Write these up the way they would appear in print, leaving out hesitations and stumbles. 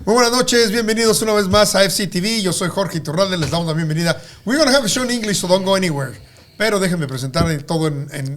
Muy buenas noches, bienvenidos una vez más a FCTV. Yo soy Jorge Iturralde, les damos la bienvenida. We're going to have a show in English, so don't go anywhere. Pero déjenme presentar todo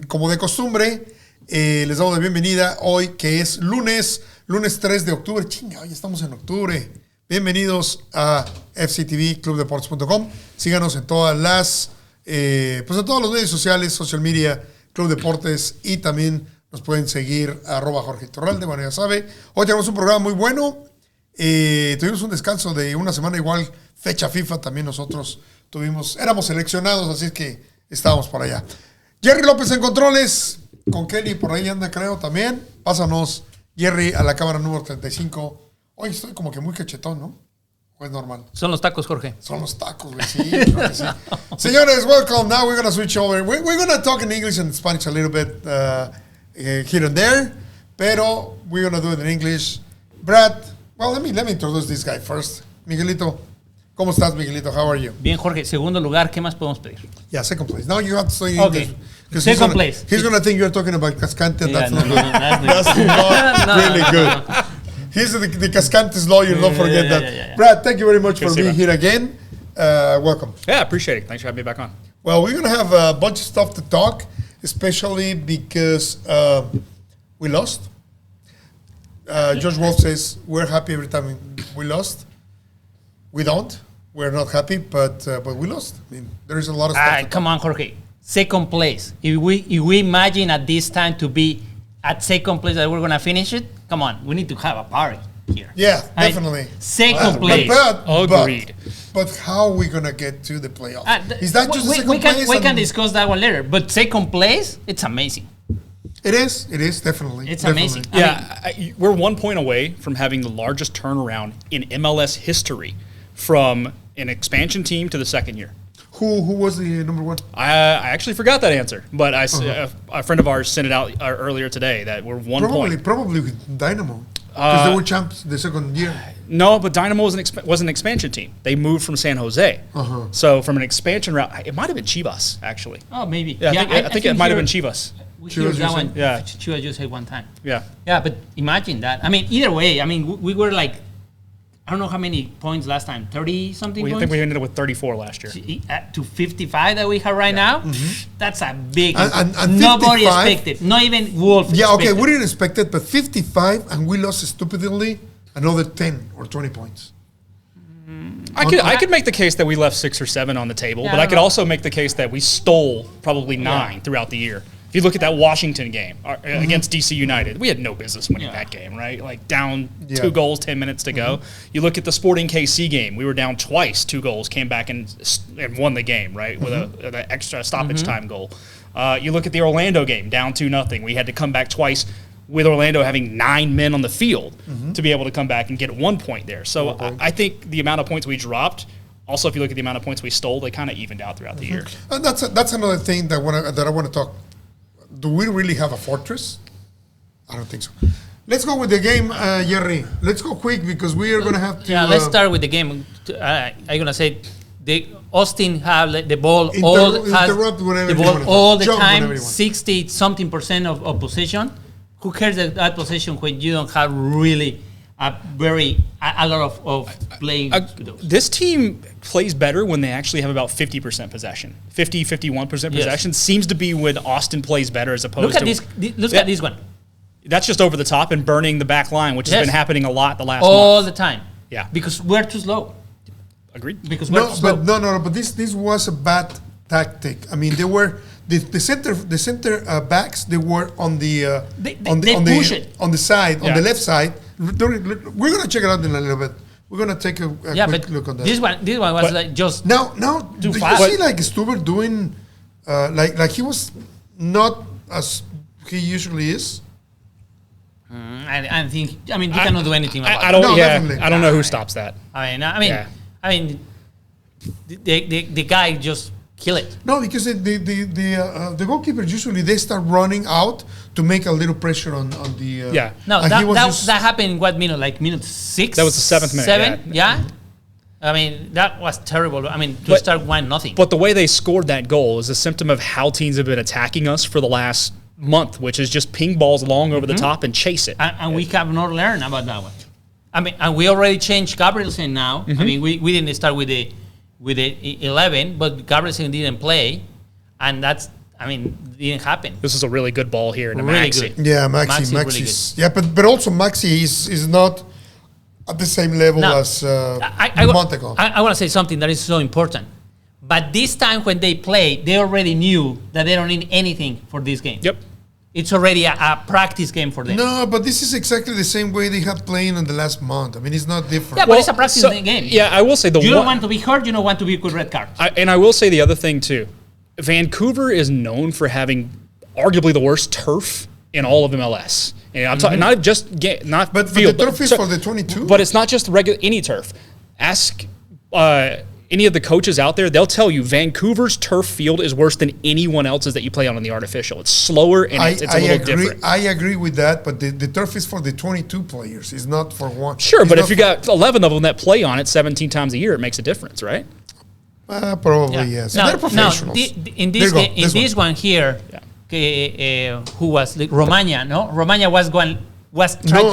como de costumbre. Les damos la bienvenida hoy, que es lunes 3 de octubre. Chinga, hoy estamos en octubre. Bienvenidos a FCTV, clubdeportes.com. Síganos en todas las, en todos los medios sociales, social media, Club Deportes, y también nos pueden seguir a @Jorge Iturralde, bueno, ya sabe. Hoy tenemos un programa muy bueno. Tuvimos un descanso de una semana, igual fecha FIFA también nosotros éramos seleccionados, así es que estábamos por allá. Jerry López en controles, con Kelly por ahí anda creo también. Pásanos, Jerry, a la cámara número 35. Hoy estoy como que muy cachetón, ¿no? ¿O es normal? Son los tacos, Jorge. Son los tacos, güey, sí, creo que sí. Señores, welcome. Now we're going to switch over. We're going to talk in English and Spanish a little bit here and there, pero we're going to do it in English. Brad, well, let me introduce this guy first. Miguelito, ¿cómo estás, Miguelito? How are you? Bien, Jorge. Segundo lugar, ¿qué más podemos pedir? Yeah, second place. Now you have to say okay. English. Second place. He's going to think you're talking about Cascante, and that's no, not good. That's not really good. He's the Cascante's lawyer, don't forget that. Yeah. Brad, thank you very much for being here again. Welcome. Yeah, appreciate it. Thanks for having me back on. Well, we're going to have a bunch of stuff to talk, especially because we lost. George Wolf says, we're happy every time we lost. We don't. We're not happy, but we lost. I mean, there is a lot of stuff. Come on, Jorge. Second place. If we imagine at this time to be at second place that we're going to finish it, come on. We need to have a party here. Yeah, definitely. Second place. Agreed. But how are we going to get to the playoffs? Is that just second place? We can discuss that one later. But second place, it's amazing. It is, definitely. It's definitely amazing. Yeah, we're 1 point away from having the largest turnaround in MLS history from an expansion team to the second year. Who was the number one? I actually forgot that answer, but a friend of ours sent it out earlier today that we're 1 point. Probably with Dynamo. Because they were champs the second year. No, but Dynamo was an expansion team. They moved from San Jose. So from an expansion route, it might have been Chivas, actually. Oh, maybe. Yeah, I think it might have been Chivas. We heard that one. Yeah. Chivas just said one time. Yeah. Yeah, but imagine that. I mean, either way, I mean, we were like, I don't know how many points last time, 30-something points? I think we ended up with 34 last year. To 55 that we have right now, that's a big, and nobody expected, not even Wolf Yeah, expected. okay, we didn't expect it, but 55, and we lost stupidly another 10 or 20 points. I could make the case that we left 6 or 7 on the table, but I could also make the case that we stole probably 9 throughout the year. If you look at that Washington game against DC United, we had no business winning that game, right? Like down 2 goals, 10 minutes to go. You look at the Sporting KC game, we were down twice, 2 goals, came back and won the game, right, with an extra stoppage time goal. You look at the Orlando game, down 2-0. We had to come back twice with Orlando having 9 men on the field to be able to come back and get 1 point there. So I think the amount of points we dropped, also if you look at the amount of points we stole, they kind of evened out throughout the year. And that's another thing that I want to talk. Do we really have a fortress? I don't think so. Let's go with the game, Jerry. Let's go quick because we are going to have to... Yeah, let's start with the game. I'm going to say Austin have the ball all the time, 60-something% of possession. Who cares that possession when you don't have really a lot of playing? This team plays better when they actually have about 50% possession. 51% possession seems to be when Austin plays better as opposed to... Look at this one. That's just over the top and burning the back line, which has been happening a lot the last month. All the time. Yeah. Because we're too slow. Agreed. Because we're too slow. But this was a bad tactic. I mean, they were... The center backs, they were on the side, on the left side. We're gonna check it out in a little bit. We're gonna take a quick look on that. This one was like just now. Too Did fast. you see like Stuber doing like he was not as he usually is? I think. I mean, you cannot do anything about I don't. No, yeah, definitely. I don't know who stops that. I mean, the guy just kill it. No, because the goalkeepers usually they start running out to make a little pressure on the. No, that happened in what minute? Like minute 6. That was the 7th minute. 7, yeah. I mean, that was terrible. I mean, to start 1-0. But the way they scored that goal is a symptom of how teams have been attacking us for the last month, which is just ping balls long over the top and chase it. And we have not learned about that one. I mean, and we already changed Gabrielsen now. I mean, we didn't start with the 11, but Gabrielsen didn't play, and didn't happen. This is a really good ball here in really Maxi. good. Yeah, Maxi. Really good. But also Maxi is not at the same level as Montego. I want to say something that is so important. But this time when they play, they already knew that they don't need anything for this game. Yep. It's already a practice game for them. No, but this is exactly the same way they had playing in the last month. I mean, it's not different. Yeah, but it's a practice game. Yeah, I will say you don't want to be hurt. You don't want to be with red card. And I will say the other thing too. Vancouver is known for having arguably the worst turf in all of MLS. And I'm talking not just not but field, the turf is for the 22. But it's not just any turf. Ask any of the coaches out there, they'll tell you Vancouver's turf field is worse than anyone else's that you play on the artificial. It's slower and it's a little different. I agree with that, but the turf is for the 22 players. It's not for one. Sure, but if you got 11 of them that play on it 17 times a year, it makes a difference, right? Probably, yes. Now, they're professionals. In this one here, who was Romagna, no? Romagna was trying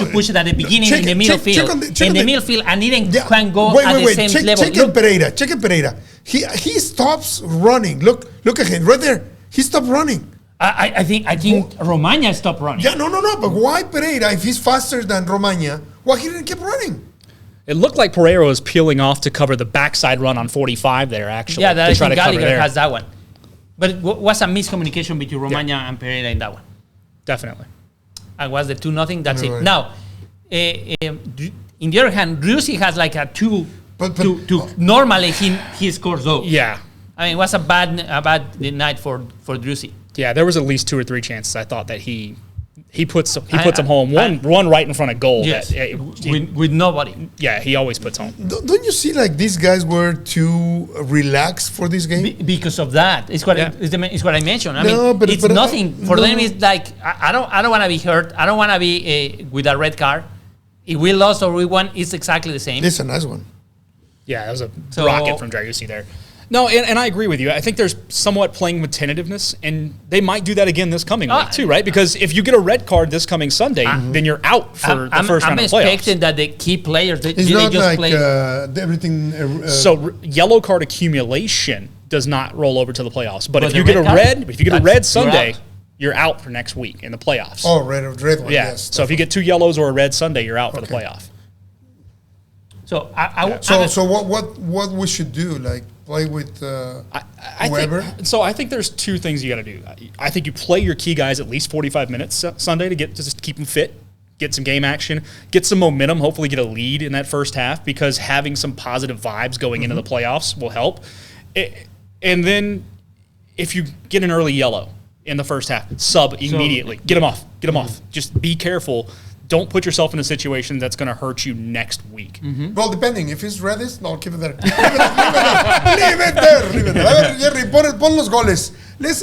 to push it at the beginning in the middle field. In the middle field, and didn't can go at the same level. Check Pereira. He stops running. Look at him right there. He stopped running. I think Romagna stopped running. Yeah, no. But why Pereira, if he's faster than Romagna, why he didn't keep running? It looked like Pereira was peeling off to cover the backside run on 45 there, actually. Yeah, I think Gallagher has that one. But it was a miscommunication between Romagna and Pereira in that one. Definitely. And was the 2-0. That's it. Right. Now, in the other hand, Drusi has like a 2. But normally he scores those. Yeah. I mean, it was a bad night for Drusi. Yeah, there was at least 2 or 3 chances I thought that he puts them home. One right in front of goal. Yes, with nobody. Yeah, he always puts home. Don't you see like these guys were too relaxed for this game? Because of that. It's what I mentioned. I mean, it's nothing. For them, it's like, I don't want to be hurt. I don't want to be with a red card. If we lost or we won, it's exactly the same. It's a nice one. Yeah, that was a rocket from Driussi there. No, and I agree with you. I think there's somewhat playing with tentativeness, and they might do that again this coming week too, right? Because if you get a red card this coming Sunday, then you're out for the first round of playoffs. I'm expecting that the key players, it's not just like everything. So yellow card accumulation does not roll over to the playoffs. But if you get a red Sunday, you're out for next week in the playoffs. Oh, red one. Yeah. Yes, so if you get 2 yellows or a red Sunday, you're out for the playoff. So so what we should do, like play with whoever? I think there's 2 things you got to do. I think you play your key guys at least 45 minutes Sunday to just keep them fit, get some game action, get some momentum, hopefully get a lead in that first half, because having some positive vibes going into the playoffs will help. And then if you get an early yellow in the first half, sub immediately. Get them off. Just be careful. Don't put yourself in a situation that's going to hurt you next week. Well, depending. If it's reddish, no, keep it there. Leave it there. A ver, Jerry, pon los goles.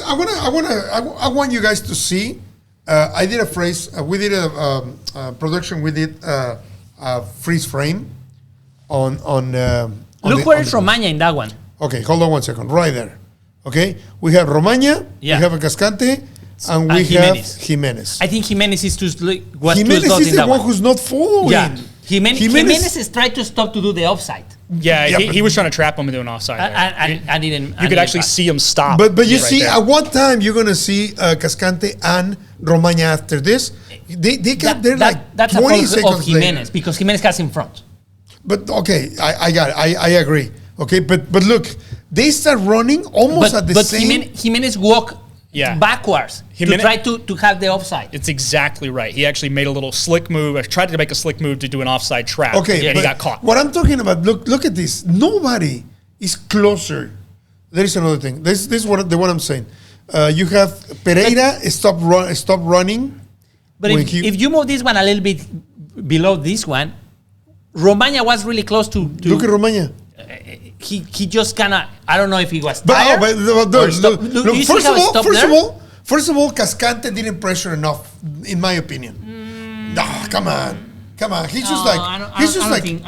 I want you guys to see. I did a phrase. We did a production. We did a freeze frame on Look where is Romagna in that one. Okay, hold on 1 second. Right there. Okay, we have Romagna. Yeah. We have a Cascante. And we have Jimenez. I think Jimenez is Jimenez is the one who's not following. Yeah. Jimenez is trying to stop to do the offside. Yeah, he was trying to trap him into an offside. You could actually see him stop. But you see, at one time you're going to see Cascante and Romagna after this. They got there like that's 20 seconds of Jimenez later. Because Jimenez has in front. But okay, I got it. I agree. Okay, but look, they start running almost at the same. But Jimenez walk backwards to try to have the offside. It's exactly right. He actually made a little slick move. I tried to make a slick move to do an offside trap. Okay, and he got caught. What I'm talking about, look at this. Nobody is closer. There is another thing. This is the one I'm saying. You have Pereira stop running. But if you move this one a little bit below this one, Romagna was really close to look at Romagna. He just kind of, I don't know if he was tired. First of all, Cascante didn't pressure enough, in my opinion. Come on. He's just like. I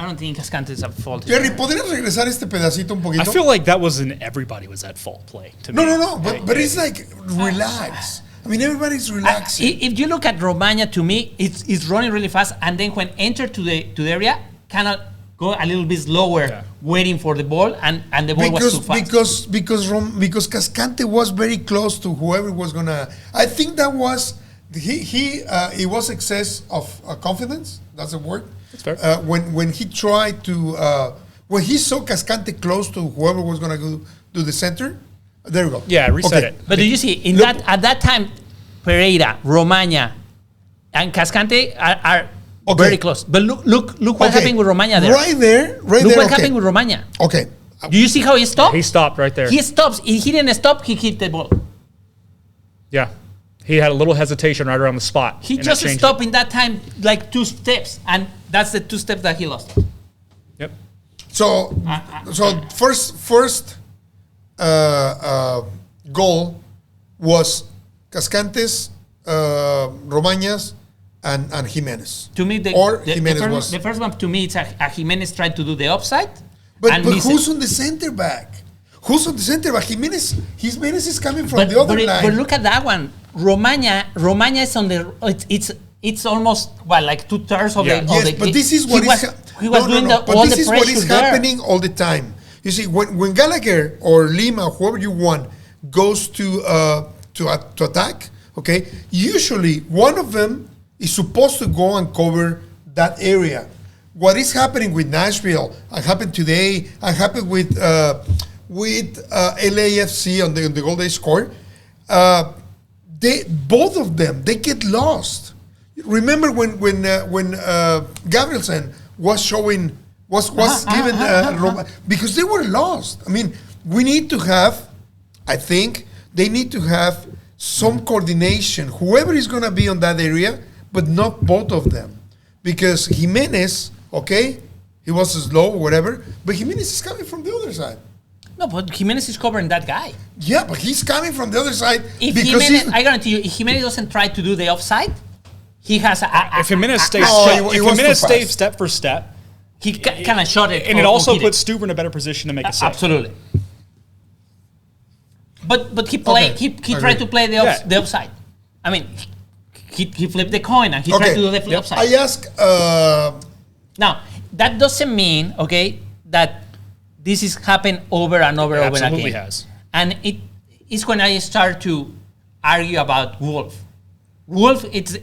don't think Cascante is at fault. Jerry, ¿podrías regresar este pedacito un poquito? I feel like that wasn't everybody was at fault play. To me. No. But it's like relax. I mean, everybody's relaxing. If you look at Romagna, to me, it's running really fast, and then when enter to the area, cannot go a little bit slower, waiting for the ball, and the ball was too fast. Because Cascante was very close to whoever was gonna. I think that was it was excess of confidence. That's a word. That's fair. When he tried to when he saw Cascante close to whoever was gonna go to the center. There we go. Yeah, reset it. But do you see at that time, Pereira, Romagna, and Cascante are very close. But look what happened with Romagna there. Right there. Look what happened with Romagna. Okay. Do you see how he stopped? He stopped right there. He stops. He didn't stop. He hit the ball. Yeah. He had a little hesitation right around the spot. He just stopped in that time, like 2 steps, and that's the 2 steps that he lost. Yep. So first goal was Cascantes, Romagna's, and Jimenez. To me, the first one to me, it's a Jimenez tried to do the offside. But who's on the center back? Who's on the center back? Jimenez is coming from the other line. But look at that one. Romagna is on the. It's almost like 2/3 of the. Yes, but this is what he was doing all the pressure there. This is what is happening all the time. You see, when Gallagher or Lima, whoever you want, goes to attack, okay, usually one of them is supposed to go and cover that area. What is happening with Nashville, and happened today, and happened with LAFC on the goal they scored, both of them, they get lost. Remember when Gabrielsen was showing, was given, because they were lost. I mean, we need to have, I think, they need to have some coordination, whoever is going to be on that area, but not both of them. Because Jimenez, okay, he was slow or whatever, but Jimenez is coming from the other side. No, but Jimenez is covering that guy. Yeah, but he's coming from the other side. I guarantee you, if Jimenez doesn't try to do the offside, he has if Jimenez stays step for step, he kind of shot it. And it also puts Stuber in a better position to make a save. Absolutely. But he played. He tried to play the offside. I mean, he flipped the coin and he tried to do the flip offside. I ask. Now that doesn't mean that this is happened over and over again. Absolutely has. And it is when I start to argue about Wolf. Wolf, it's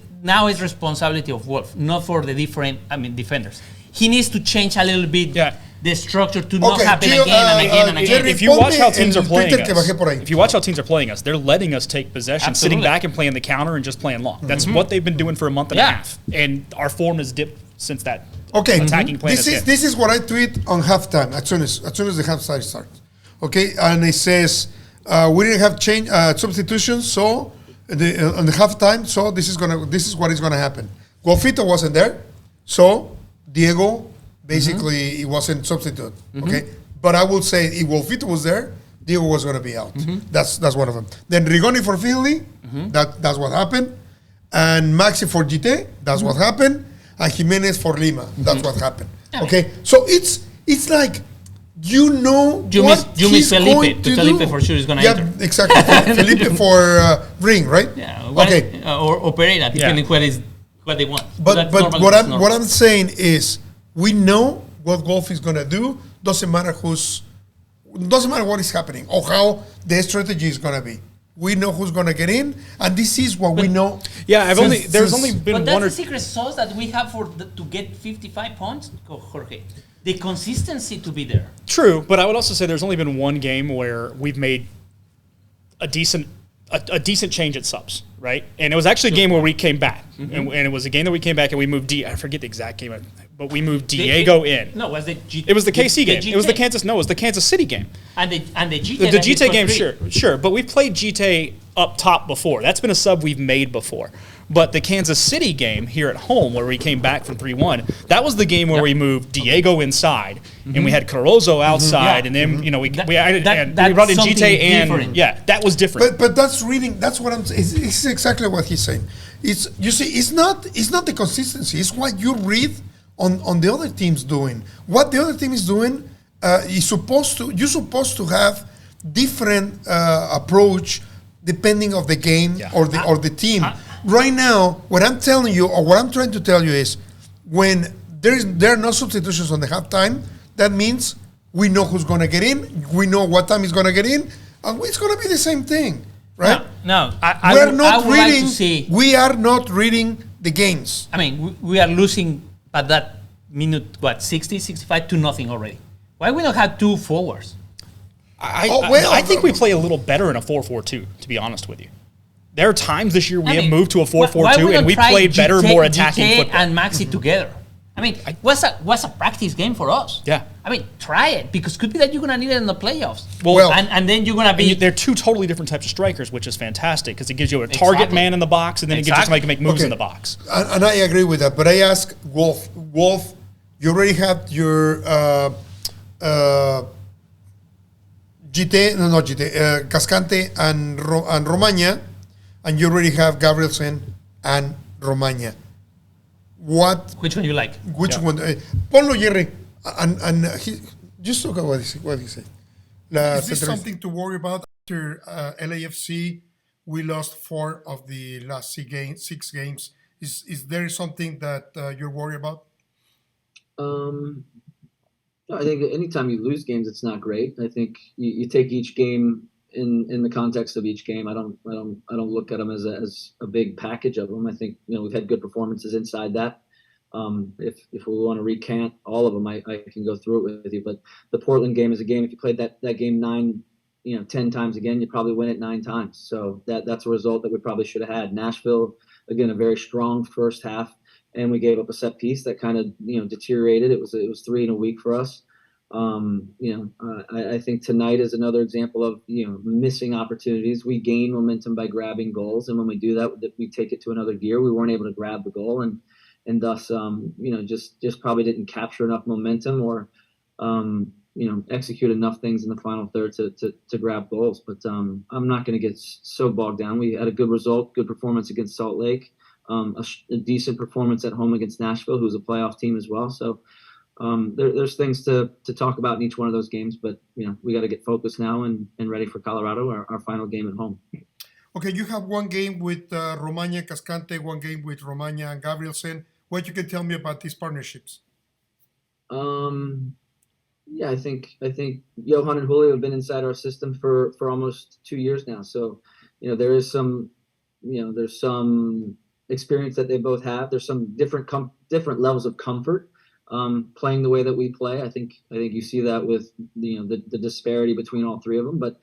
responsibility of Wolf, not for the defenders. He needs to change a little bit the structure to not happen again and again. If you watch how teams are playing us, they're letting us take possession, sitting back and playing the counter and just playing long. That's what they've been doing for a month and a half. And our form has dipped since that attacking plan. This is what I tweet on halftime as soon as the halftime starts. Okay, and it says we didn't have substitutions, so on the halftime. So this is what is gonna happen. Golfito wasn't there, so Diego basically he wasn't substitute. Okay, but I would say if Golfito was there, Diego was gonna be out. That's one of them. Then Rigoni for Finley, that's what happened, and Maxi for GT, that's what happened. And Jimenez for Lima. That's what happened. Okay, so it's like you miss Felipe. Felipe for sure is going to enter. Yeah, exactly. Felipe for Ring, right? Yeah. Okay. Or Pereira, depending what they want. But what I'm saying is we know what Golf is going to do. Doesn't matter what is happening or how the strategy is going to be. We know who's going to get in, and this is what we know. Yeah, there's only been one. But that's the secret sauce that we have to get 55 points, Jorge. The consistency to be there. True, but I would also say there's only been one game where we've made a decent change at subs, right? And it was actually a game where we came back, and it was a game that we came back and we moved. I forget the exact game, but we moved Diego in. No, it was the KC game. It was the Kansas City game. And the GT. The GT game, sure. But we've played GT up top before. That's been a sub we've made before. But the Kansas City game here at home, where we came back from 3-1, that was the game where we moved Diego inside, and we had Carozo outside, and then we brought in GT and that was different. But that's reading. That's what I'm saying. It's exactly what he's saying. It's not the consistency. It's what you read on the other team's doing. What the other team is doing you're supposed to have different approach depending of the game or the team. Right now, what I'm telling you, or what I'm trying to tell you is, when there are no substitutions on the halftime, that means we know who's going to get in, we know what time he's going to get in, and it's going to be the same thing, right? No. We are not reading the games. I mean, we are losing at that minute, 60, 65 to nothing already. Why we don't have two forwards? I think we play a little better in a 4-4-2, to be honest with you. There are times this year we have moved to a 4-4-2 and we play better, more attacking football. And Maxi together. I mean, what's a practice game for us? Yeah. I mean, try it, because could be that you're going to need it in the playoffs. Well, and then you're going to be... They're two totally different types of strikers, which is fantastic, because it gives you a target man in the box, and then it gives you somebody who can make moves in the box. And I agree with that, but I ask Wolf, you already have your Cascante and Romaña, and you already have Gabrielsen and Romaña. Which one you like? Which one? Ponlo, Jerry, and just look at what he said. Is this something to worry about? After LAFC, we lost 4 of the last 6 games. Is there something that you're worried about? I think anytime you lose games, it's not great. I think you take each game in the context of each game. I don't look at them as a big package of them. I think we've had good performances inside that. If we want to recant all of them, I can go through it with you. But the Portland game is a game. If you played that game 10 times again, you probably win it 9 times. So that's a result that we probably should have had. Nashville, again, a very strong first half, and we gave up a set piece that kind of deteriorated. It was 3 in a week for us. I think tonight is another example of missing opportunities. We gain momentum by grabbing goals, and when we do that, we take it to another gear. We weren't able to grab the goal, and thus just probably didn't capture enough momentum or execute enough things in the final third to grab goals. But I'm not going to get so bogged down. We had a good result, good performance against Salt Lake, a decent performance at home against Nashville, who's a playoff team as well. So there's things to talk about in each one of those games, but we got to get focused now and ready for Colorado, our final game at home. Okay, you have one game with Romaña Cascante, one game with Romaña and Gabrielsen. What you can tell me about these partnerships? Yeah, I think Johan and Julio have been inside our system for almost 2 years now. So there is some there's some experience that they both have. There's some different levels of comfort playing the way that we play. I think you see that with the disparity between all 3 of them, but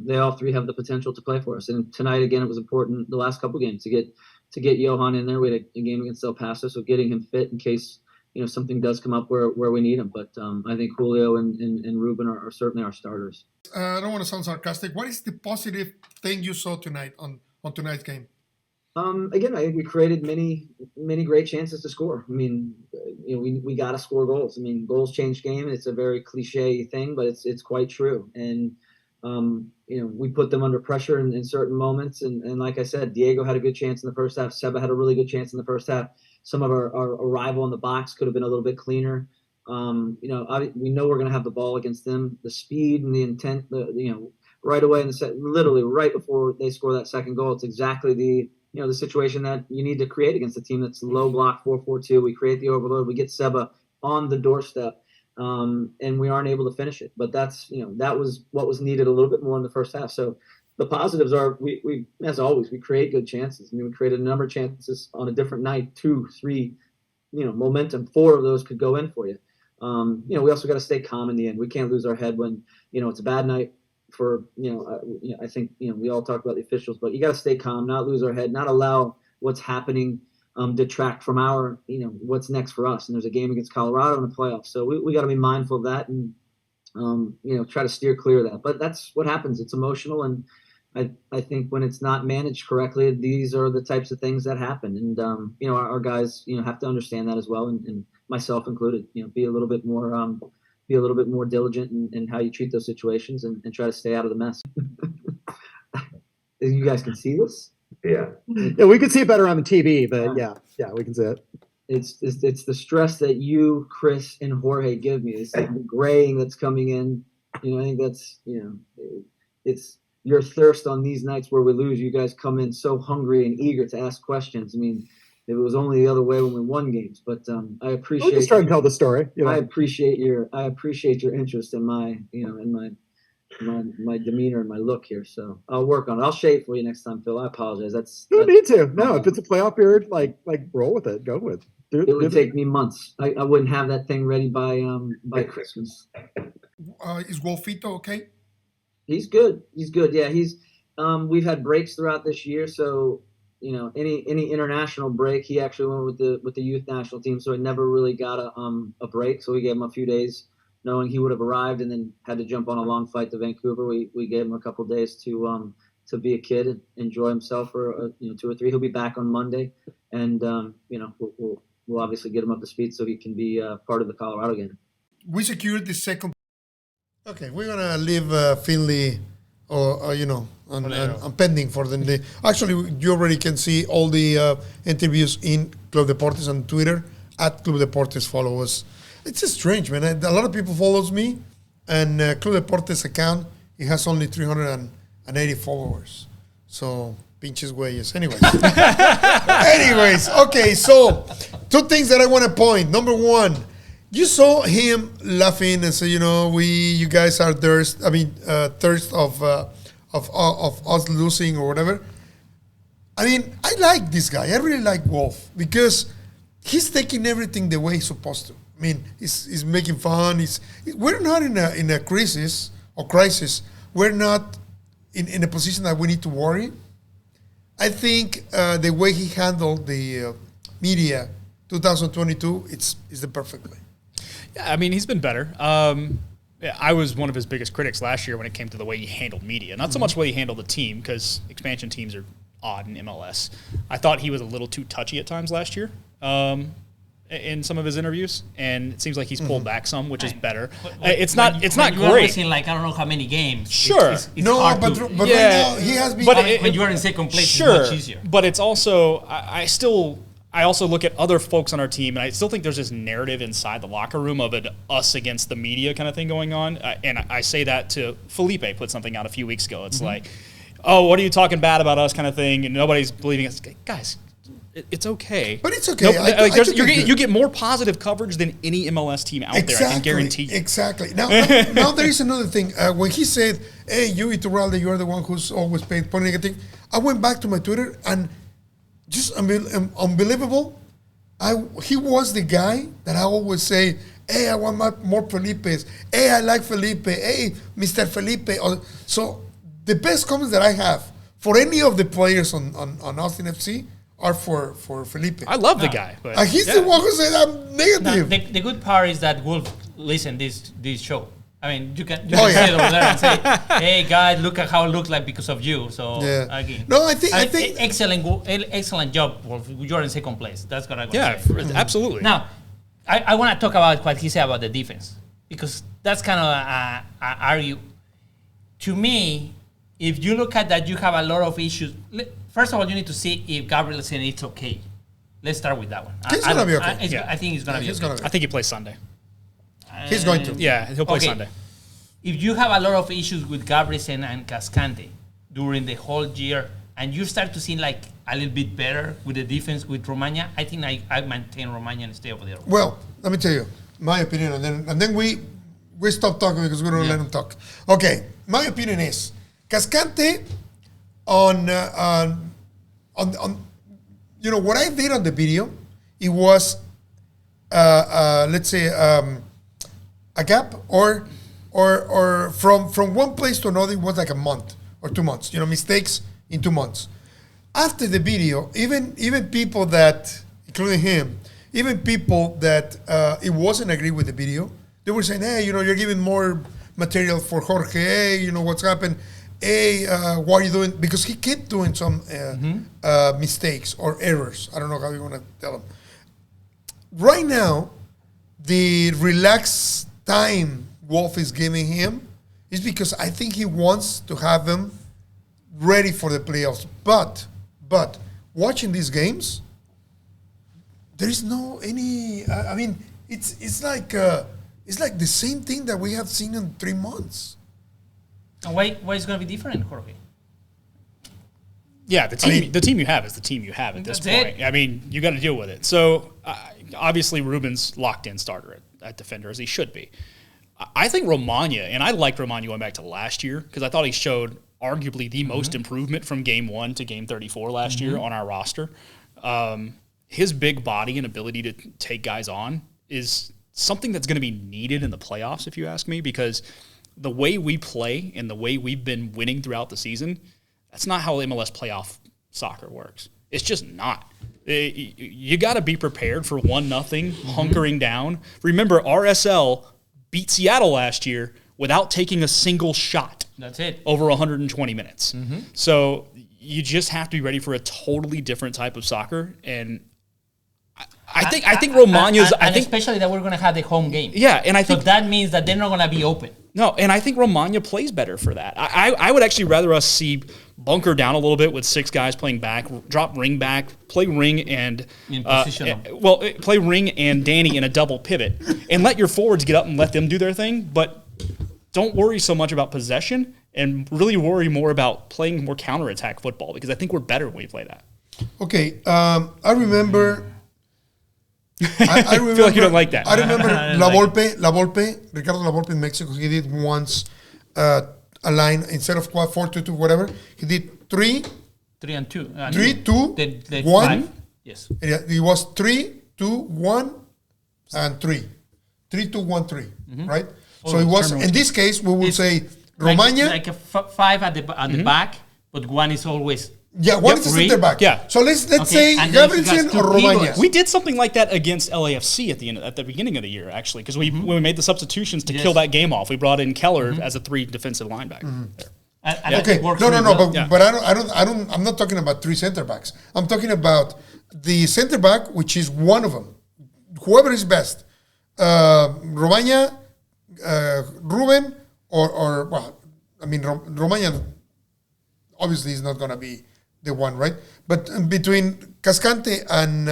they all 3 have the potential to play for us. And tonight, again, it was important the last couple games to get Johan in there. We had a game against El Paso, so getting him fit in case something does come up where we need him. But I think Julio and Ruben are certainly our starters. I don't want to sound sarcastic. What is the positive thing you saw tonight on tonight's game? Again, I think we created many great chances to score. I mean, we got to score goals. I mean, goals change game. It's a very cliche thing, but it's quite true. And we put them under pressure in certain moments. And like I said, Diego had a good chance in the first half. Seba had a really good chance in the first half. Some of our arrival in the box could have been a little bit cleaner. We know we're going to have the ball against them. The speed and the intent, right away in the set, literally right before they score that second goal, it's exactly the situation that you need to create against a team that's low block 4-4-2. We create the overload. We get Seba on the doorstep, and we aren't able to finish it. But that's that was what was needed a little bit more in the first half. So the positives are we as always we create good chances. I mean, we created a number of chances on a different night, 2, 3, momentum. 4 of those could go in for you. We also got to stay calm in the end. We can't lose our head when it's a bad night. For I think we all talk about the officials, but you got to stay calm, not lose our head, not allow what's happening detract from our what's next for us. And there's a game against Colorado in the playoffs, so we got to be mindful of that and try to steer clear of that. But that's what happens. It's emotional, and I think when it's not managed correctly, these are the types of things that happen. And our guys have to understand that as well, and myself included. Be a little bit more diligent in how you treat those situations and try to stay out of the mess. You guys can see this? Yeah, we can see it better on the TV, but yeah, we can see it. It's the stress that you, Chris, and Jorge give me. It's like the graying that's coming in. I think that's it's your thirst on these nights where we lose. You guys come in so hungry and eager to ask questions. I mean, it was only the other way when we won games, but I appreciate. We're just trying to tell the story. I appreciate your interest in my demeanor and my look here. So I'll work on it. I'll shave for you next time, Phil. I apologize. You don't need to. No, if it's a playoff period, like roll with it. Go with. It would take me months. I wouldn't have that thing ready by Christmas. Is Wolfito okay? He's good. Yeah, he's. We've had breaks throughout this year, so any international break, he actually went with the youth national team, so he never really got a break. So we gave him a few days, knowing he would have arrived and then had to jump on a long flight to Vancouver. We gave him a couple of days to be a kid and enjoy himself for 2 or 3. He'll be back on Monday, and we'll obviously get him up to speed so he can be part of the Colorado game. We secured the second. Okay, we're gonna leave Finley, on pending for the day. Actually, you already can see all the interviews in Club Deportes on Twitter at Club Deportes. Follow us. It's just strange, man. A lot of people follows me, and Club Deportes account, it has only 380 followers. So pinches güeyes. Anyways, okay. So 2 things that I want to point. Number 1. You saw him laughing and say, you guys are thirst of us losing or whatever. I mean, I like this guy. I really like Wolf because he's taking everything the way he's supposed to. I mean, he's making fun. We're not in a crisis. We're not in a position that we need to worry. I think the way he handled the media 2022, it's the perfect way. Yeah, I mean, he's been better. I was one of his biggest critics last year when it came to the way he handled media. Not so much the way he handled the team, because expansion teams are odd in MLS. I thought he was a little too touchy at times last year in some of his interviews, and it seems like he's pulled back some, which is better. It's not great. In I don't know how many games. Sure. It's hard but right now he has been. When you are in second place, sure, it's much easier. But it's also I also look at other folks on our team, and I still think there's this narrative inside the locker room of an us against the media kind of thing going on. And I say that to Felipe, put something out a few weeks ago. It's like, oh, what are you talking bad about us kind of thing, and nobody's believing us. Guys, it's okay. But it's okay. You get more positive coverage than any MLS team out there, I can guarantee you. Exactly. Now there is another thing. When he said, hey, you Iturralde, you're the one who's always paid point negative, I went back to my Twitter and just unbelievable. He was the guy that I always say, hey, I want more Felipes. Hey, I like Felipe. Hey, Mr. Felipe. So the best comments that I have for any of the players on Austin FC are for Felipe. I love the guy. But he's the one who said I'm negative. Now, the good part is that Wolf listen this show. I mean, you can sit over there and say, "Hey, guys, look at how it looks like because of you." So again, I think excellent job, Wolf. You're in second place. That's what I'm going to say. Absolutely. Now, I want to talk about what he said about the defense, because that's kind of argue. To me, if you look at that, you have a lot of issues. First of all, you need to see if Gabrielson is okay. Let's start with that one. He's going to be okay. I think he's going to be okay. I think he plays Sunday. He's going to. Yeah, he'll play Sunday. If you have a lot of issues with Gabrielson and Cascante during the whole year, and you start to see like a little bit better with the defense with Romagna, I think I maintain Romagna and stay over there. Well, let me tell you my opinion, and then we stop talking because we don't let him talk. Okay, my opinion is Cascante on what I did on the video. It was let's say a gap or from one place to another. It was like a month or 2 months. Mistakes in 2 months. After the video, even people that, including him, even people that it wasn't agree with the video, they were saying, hey, you're giving more material for Jorge. Hey, what's happened? Hey, what are you doing? Because he kept doing some mistakes or errors. I don't know how you want to tell them. Right now, the relaxed time Wolf is giving him is because I think he wants to have him ready for the playoffs. But watching these games, there is no any. I mean, it's like the same thing that we have seen in 3 months. And why is it going to be different, Jorge? Yeah, the team you have is the team you have at this point. I mean, you got to deal with it. So obviously Ruben's locked in starter at defender, as he should be. I think Romagna, and I liked Romagna going back to last year because I thought he showed arguably the most improvement from game 1 to game 34 last year on our roster. His big body and ability to take guys on is something that's going to be needed in the playoffs, if you ask me, because the way we play and the way we've been winning throughout the season, that's not how MLS playoff soccer works. It's just not. You got to be prepared for 1-0, hunkering down. Remember, RSL beat Seattle last year without taking a single shot. That's it. Over 120 minutes. So you just have to be ready for a totally different type of soccer. And I think Romagna's... And especially that we're going to have the home game. Yeah, and I think... So that means that they're not going to be open. No, and I think Romagna plays better for that. I would actually rather us see bunker down a little bit with 6 guys playing back, drop ring back, play ring and play ring and Danny in a double pivot, and let your forwards get up and let them do their thing. But don't worry so much about possession, and really worry more about playing more counterattack football, because I think we're better when we play that. Okay, I remember. I feel like you don't like that. I remember Ricardo La Volpe in Mexico. He did once a line instead of 4-2-2, whatever. He did 3 and 2. 3, 2, the 1. 5. Yes. It was 3, 2, 1, and 3. 3, 2, 1, 3. Right. So it was in this case we would say Romagna like a 5 at the back, but 1 is always. Yeah, one is a center back. Yeah. So let's say Gabrielson or Romagna. We did something like that against LAFC at the beginning of the year, actually, because when we made the substitutions to kill that game off, we brought in Keller as a 3 defensive linebacker. Okay. But I'm not talking about 3 center backs. I'm talking about the center back, which is one of them. Whoever is best, Romagna, Ruben, Romagna obviously is not going to be the one, right? But between Cascante and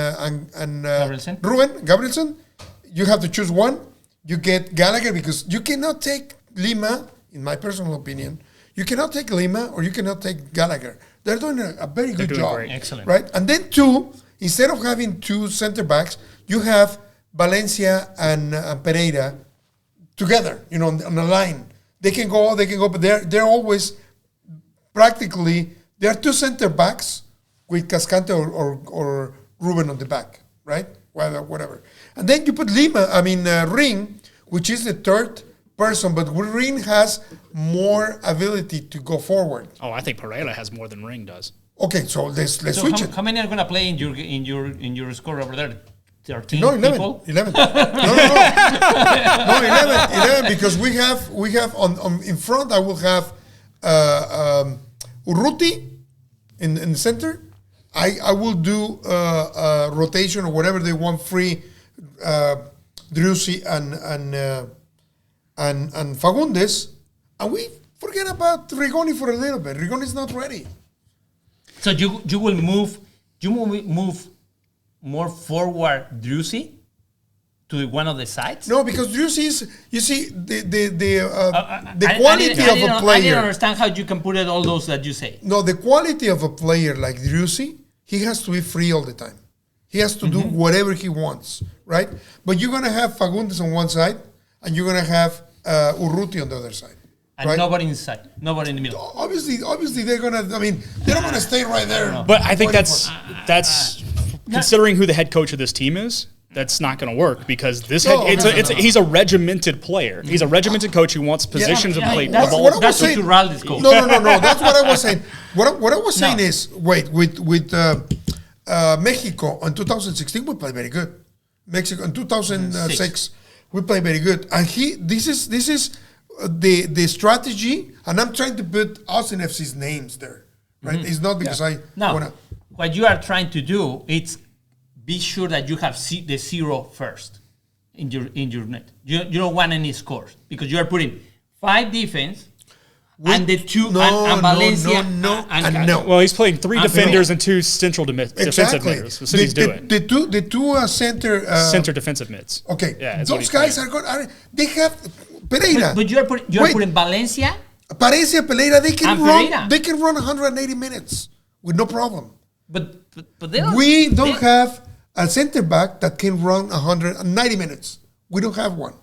Gabrielson, you have to choose one. You get Gallagher, because you cannot take Lima, in my personal opinion. You cannot take Lima or you cannot take Gallagher. They're doing a very good job. Great. Excellent. Right? And then 2, instead of having 2 center backs, you have Valencia and Pereira together, on a line. They can go, but they're always practically... There are 2 center backs with Cascante or Ruben on the back, right? Whatever. And then you put Ring, which is the 3rd person, but Ring has more ability to go forward. Oh, I think Pereira has more than Ring does. Okay, so let's switch it. How many are going to play in your score over there? 13 no, 11. People? 11. No, 11, because we have on in front. I will have Urruti in the center. I will do rotation or whatever they want, free Driussi and Fagundes, and we forget about Rigoni for a little bit. Rigoni is not ready. So you will move more forward Driussi to one of the sides? No, because Driussi is, you see, the quality of a player. I didn't understand how you can put it all those that you say. No, the quality of a player like Driussi, he has to be free all the time. He has to do whatever he wants, right? But you're going to have Fagundes on one side, and you're going to have Urruti on the other side. And right? Nobody inside, nobody in the middle. Obviously, they're going to, they're not going to stay right there. But I think that's considering who the head coach of this team is, that's not going to work, because he's a regimented player. He's a regimented coach who wants positions of play. That's Iturralde's coach. No. That's what I was saying. What I was saying is, with Mexico in 2016, we played very good. Mexico in 2006, we played very good. And this is the strategy, and I'm trying to put Austin FC's names there, right? It's not because I want to. What you are trying to do, it's be sure that you have the 0 first in your net. You don't want any scores, because you are putting 5 defense and the 2 and Valencia. No. Well, he's playing 3 defenders and 2 central defensive mids. That's what he's doing. The two center defensive mids. Okay, those guys are good. They have Pereira. But you are putting Valencia Parecia, Pereira, they can Pereira. They can run 180 minutes with no problem. But they don't. We don't have a center back that can run 190 minutes. We don't have one.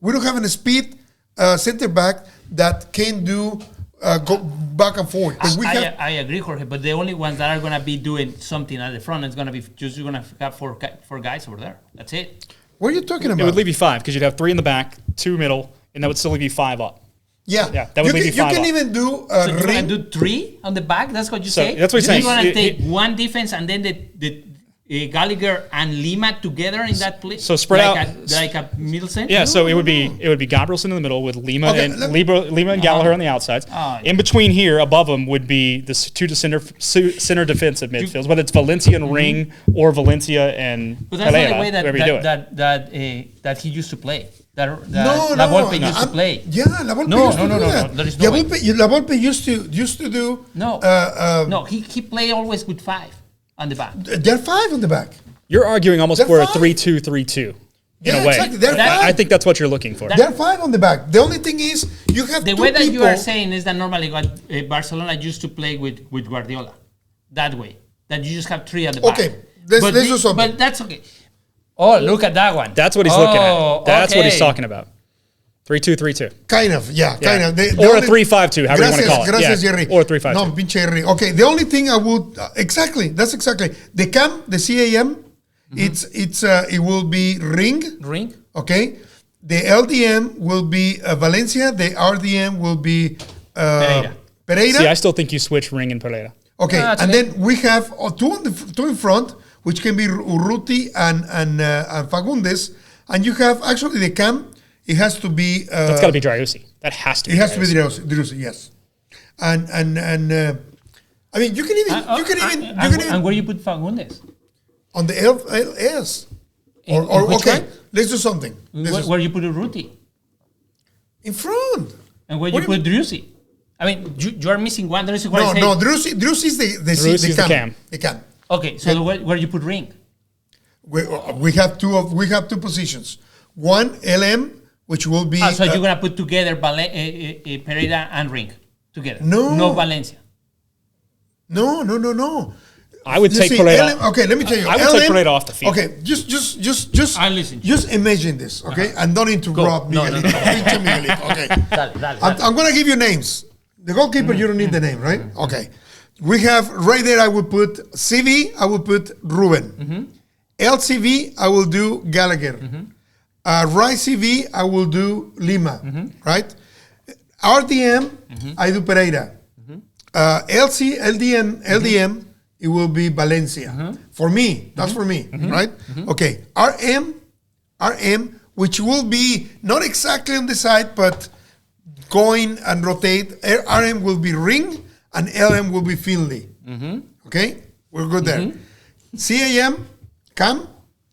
We don't have a speed center back that can do go back and forth. I agree, Jorge. But the only ones that are going to be doing something at the front is going to be just going to have four guys over there. That's it. What are you talking about? It would leave you 5 because you'd have 3 in the back, 2 middle, and that would still leave you 5 up. Yeah, that would leave you 5 You can up. even do So you're going to do 3 on the back? That's what you say? That's what he's saying. You're going to take one defense and then the Gallagher and Lima together in that place? So spread out. Like a middle center? Yeah, so it would be Gabrielson in the middle with Lima and Gallagher on the outsides. Yeah. In between here, above them, would be the 2 center defensive midfields, whether it's Valencia and Ring or Valencia and But that's not the way that that he used to play. La No, Volpe used to play. Yeah, La Volpe No, used to no, do no, that. no, there is no way. La Volpe used to do. No, no, he played always with 5 on the back. They're 5 on the back. You're arguing almost They're for a 5. 3-2-3-2 in a way. Exactly. They're 5. I think that's what you're looking for. They're 5 on the back. The only thing is you have The two way that people. you are saying is that normally what Barcelona used to play with Guardiola. That way. That you just have 3 at the back. Okay, let's do something. But that's okay. Oh, look at that one. That's what he's looking at. That's what he's talking about. 3-2-3-2. Kind of, yeah. Kind of. Or a 3-5-2, however you want to call it. Gracias, Yeah. Jerry. Or a 3-5-2. No, pinche Jerry. Okay, the only thing I would exactly. That's exactly the CAM, the CAM. It will be Ring. Okay, the LDM will be Valencia. The RDM will be Pereira. See, I still think you switch Ring and Pereira. Okay, and then we have 2 in front, which can be Urruti and Fagundes, and you have actually the CAM. It has to be. That's got to be Driussi. That has to be. It has to be Driussi, yes. And I mean, you can even. And where you put Fagundes? On the LS. Or okay, one? let's do something. Where you put Urruti? In front. And where you put Driussi? I mean, you are missing one. There is one. No, Driussi is the CAM. The CAM. Okay, so where you put Ring? We have two positions. One LM, which will be. So you're gonna put together Pereira and Ring together. No Valencia. No. I would take Pereira. Okay, let me tell you. I would take Pereira off the field. Okay, just. I listen. Just imagine this, okay, and don't interrupt Miguelito. Miguelito. Okay. Dale. I'm gonna give you names. The goalkeeper, you don't need the name, right? Okay. We have right there. I would put CV. I would put Ruben. LCV. I will do Gallagher. Right CV. I will do Lima. Right. RDM. I do Pereira. LDM. It will be Valencia. For me, that's for me, right? Okay. RM, which will be not exactly on the side, but going and rotate. RM will be Ring, and LM will be Finley. Okay, we're good there. CAM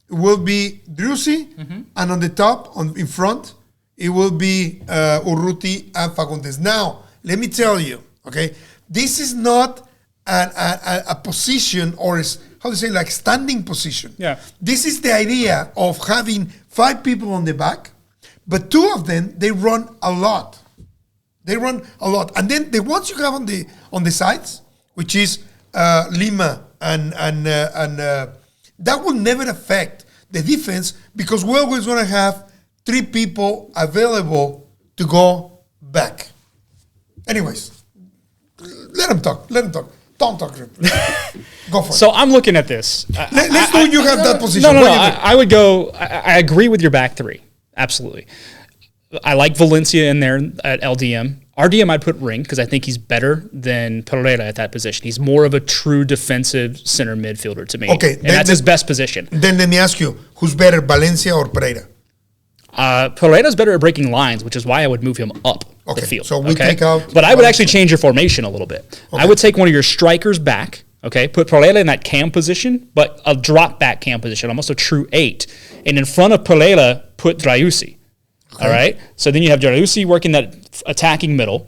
will be Driussi, and on the top, in front, it will be Urruti and Fagundes. Now, let me tell you, okay, this is not a position, or how to say, like standing position. Yeah. This is the idea of having 5 people on the back, but 2 of them, they run a lot. And then the ones you have on the sides, which is Lima and that will never affect the defense, because we're always going to have 3 people available to go back. Anyways, let him talk. Don't talk. Go for it. So I'm looking at this. Let's do you have that position. No. I would go. I agree with your back 3. Absolutely. I like Valencia in there at LDM. RDM, I'd put Ring because I think he's better than Pereira at that position. He's more of a true defensive center midfielder to me. Okay. And that's his best position. Then let me ask you, who's better, Valencia or Pereira? Pereira's better at breaking lines, which is why I would move him up the field. So we take out. But I would actually change your formation a little bit. Okay. I would take one of your strikers back. Okay, put Pereira in that cam position, but a drop back cam position, almost a true 8. And in front of Pereira, put Driussi. Okay. All right. So then you have Driussi working that attacking middle.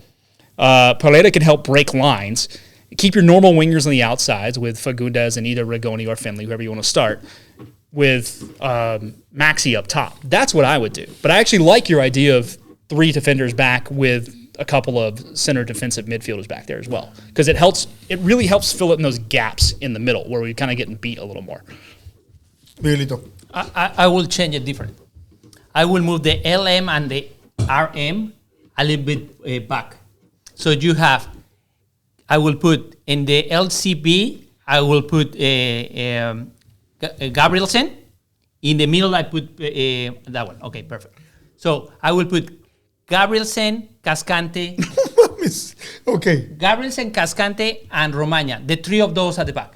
Pereira can help break lines. Keep your normal wingers on the outsides with Fagundes and either Rigoni or Finley, whoever you want to start, with Maxi up top. That's what I would do. But I actually like your idea of 3 defenders back with a couple of center defensive midfielders back there as well, because it really helps fill in those gaps in the middle where we're kind of getting beat a little more. Miguelito. I will change it different. I will move the LM and the RM a little bit back. So you have, I will put in the LCB, I will put Gabrielsen. In the middle, I put that one. Okay, perfect. So I will put Gabrielsen, Cascante. Okay. Gabrielsen, Cascante, and Romagna. The three of those at the back.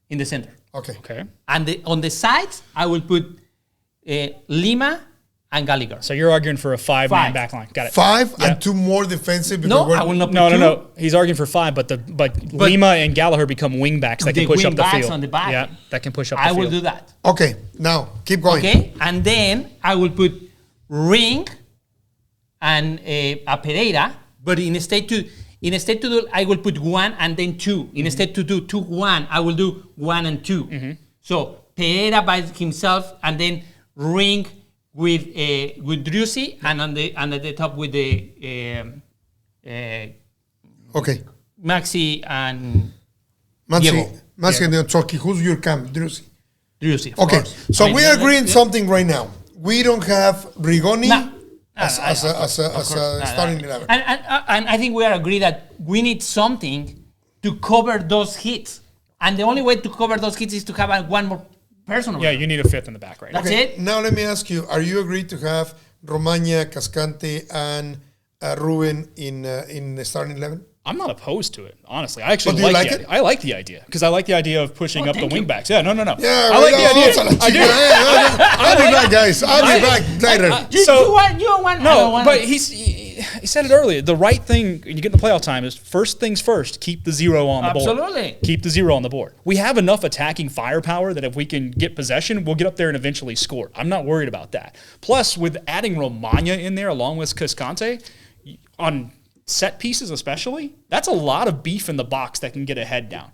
In the center. Okay. And on the sides, I will put Lima and Gallagher. So you're arguing for a five-man back line. Got it. 5 and 2 more defensive. No, I will not put No. He's arguing for 5, but Lima and Gallagher become wing backs that can push up the field. On the back. Yeah, that can push up the field. I will do that. Okay, now keep going. Okay, and then I will put Ring and a Pereira, but instead to do, I will put 1 and then 2. Instead to do 2, 1, I will do 1 and 2. So Pereira by himself, and then Ring with Driussi, and at the top with the Okay. Maxi and Maxi Diego. and Trotsky. Who's your camp? Driussi. Driussi, of Okay, course. so we agree on something right now. We don't have Rigoni No. as a starting 11. And I think we are agreed that we need something to cover those hits. And the only way to cover those hits is to have one more person. Yeah, you need a fifth in the back right now. That's it. Now let me ask you: are you agreed to have Romagna, Cascante, and Ruben in the starting 11? I'm not opposed to it, honestly. I actually But do you like like it. it? I like the idea because I like the idea of pushing up the thank you. wingbacks. Yeah, no. Yeah, I like the idea. I do. I'll be back, guys. I'll be back later. You want No, but he said it earlier. The right thing when you get in the playoff time is first things first. Keep the 0 on the board. Absolutely. Keep the 0 on the board. We have enough attacking firepower that if we can get possession, we'll get up there and eventually score. I'm not worried about that. Plus, with adding Romagna in there along with Cascante on set pieces especially, that's a lot of beef in the box that can get a head down.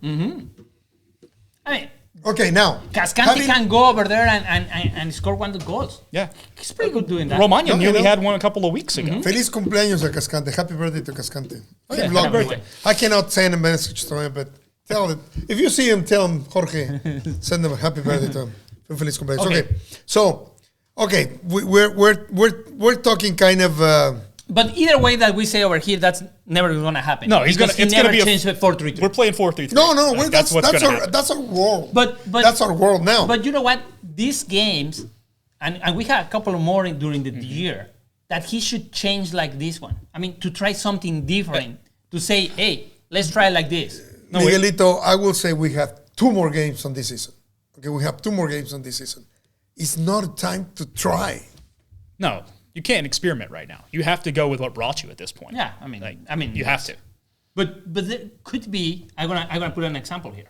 I mean, Okay, now Cascante can go over there and score 1 of the goals. Yeah. He's pretty good doing that. Romagna nearly no. had one a couple of weeks ago. Feliz cumpleaños a Cascante. Happy birthday to Cascante. yeah, He loved happy me. birthday. I cannot send a message to him, but tell him. If you see him, tell him, Jorge, send him a happy birthday to him. Feliz cumpleaños. Okay. So, we're talking kind of. But either way that we say over here, that's never going to happen. No, it's going to be change the 4-3-3. We're playing 4-3-3. No, Like, that's what's going to happen. That's our world. But that's our world now. But you know what? These games, and we had a couple more during the year, that he should change like this one. I mean, to try something different, to say, hey, let's try like this. Miguelito, I will say we have 2 more games on this season. Okay, we have 2 more games on this season. It's not time to try. No, you can't experiment right now. You have to go with what brought you at this point. Yeah, I mean, you have to. But there could be. I'm gonna put an example here.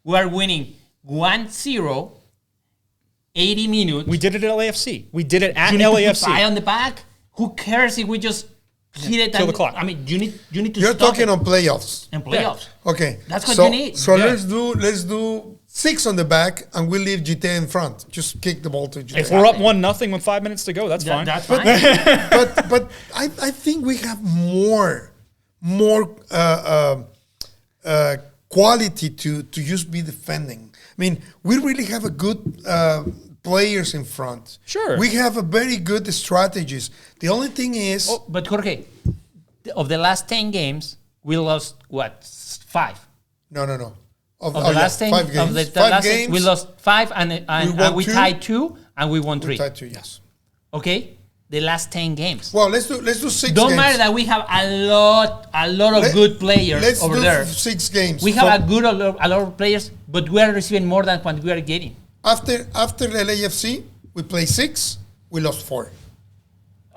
We are winning 1-0, 80 minutes. We did it at LAFC. We did it at you need to put LAFC. 5 on the back. Who cares if we just hit it? Kill the clock. I mean, you need to. You're stop talking it on playoffs. in playoffs. Okay. That's what you need. So Yeah. let's do 6 on the back, and we'll leave GT in front. Just kick the ball to GT. If we're up 1-0 with 5 minutes to go, that's fine. That's fine. but I think we have more quality to just be defending. I mean, we really have a good players in front. Sure. We have a very good strategies. The only thing is, But Jorge, of the last 10 games, we lost what? 5. no. Of the last 10 5 games. of the 5 last games. we lost 5 and we two. tied 2 and we won 3. We tied 2, yes. Okay? The last 10 games. Well, let's do 6 Don't games. matter that we have a lot of good players Let's over do there. 6 games. We have a lot of players, but we are receiving more than what we are getting. After the LAFC, we play 6. We lost 4.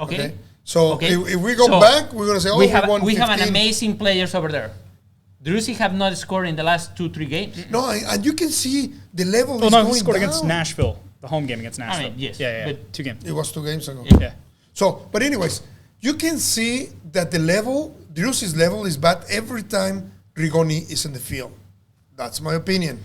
Okay. So if we go back, we're gonna say, we have won 15. an amazing players over there. Driussi have not scored in the last 2-3 games. No, and you can see the level is he going scored down. against Nashville, the home game against Nashville. yes, Yeah. but 2 games. It was 2 games ago. Yeah. So, but anyways, you can see that the level, Driussi's level is bad every time Rigoni is in the field. That's my opinion.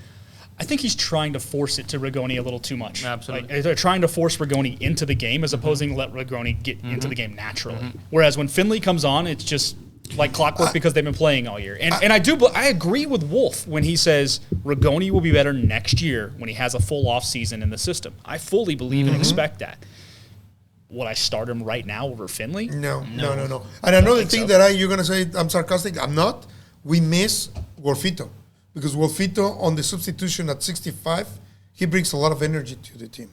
I think he's trying to force it to Rigoni a little too much. Absolutely. Like, they're trying to force Rigoni into the game as opposed to let Rigoni get into the game naturally. Whereas when Finley comes on, it's just like clockwork because they've been playing all year. And I agree with Wolf when he says Rigoni will be better next year when he has a full off season in the system. I fully believe and expect that. Would I start him right now over Finley? No. And another thing that you're going to say I'm sarcastic. I'm not. We miss Wolfito. Because Wolfito, on the substitution at 65, he brings a lot of energy to the team.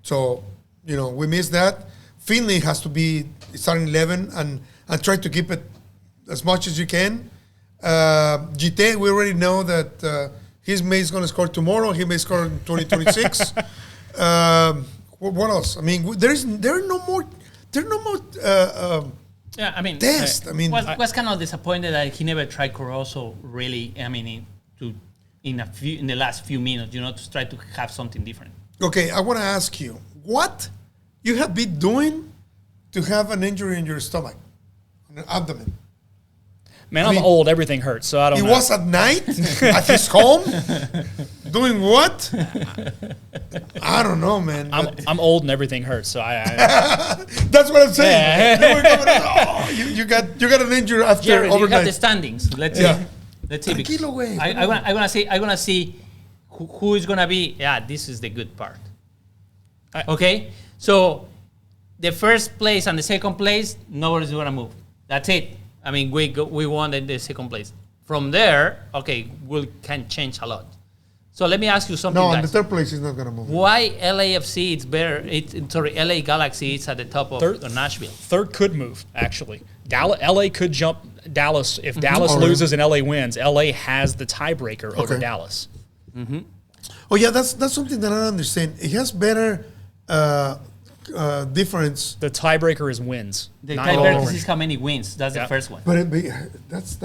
So, we miss that. Finley has to be starting 11 and try to keep it as much as you can. Gite, we already know that his mate is going to score tomorrow. He may score in 2026. What else? I mean, there are no more. Yeah, I mean, test. Was kind of disappointed that he never tried Caruso really. I mean, in the last few minutes, to try to have something different. Okay, I want to ask you what you have been doing to have an injury in your stomach, on your abdomen. Man, I'm old. Everything hurts, so I don't know. He was at night at his home doing what? I don't know, man. I'm old and everything hurts, so I That's what I'm saying. Yeah. You got an injury after Jerry, overnight. you have the standings. Let's see. Tranquilo, güey. I'm gonna see who is gonna be. Yeah, this is the good part. Okay, so the first place and the second place, nobody's gonna move. That's it. I mean, we won the second place. From there, okay, we can change a lot. So let me ask you something. No, guys. in the third place is not gonna move. Why LAFC? It's better. LA Galaxy. It's at the top of Nashville. Third could move actually. LA could jump Dallas if Dallas loses and LA wins. LA has the tiebreaker over Dallas. Mm-hmm. Oh yeah, that's something that I don't understand. It has better difference. The tiebreaker is wins. The tiebreaker is how many wins. That's the first one. But that's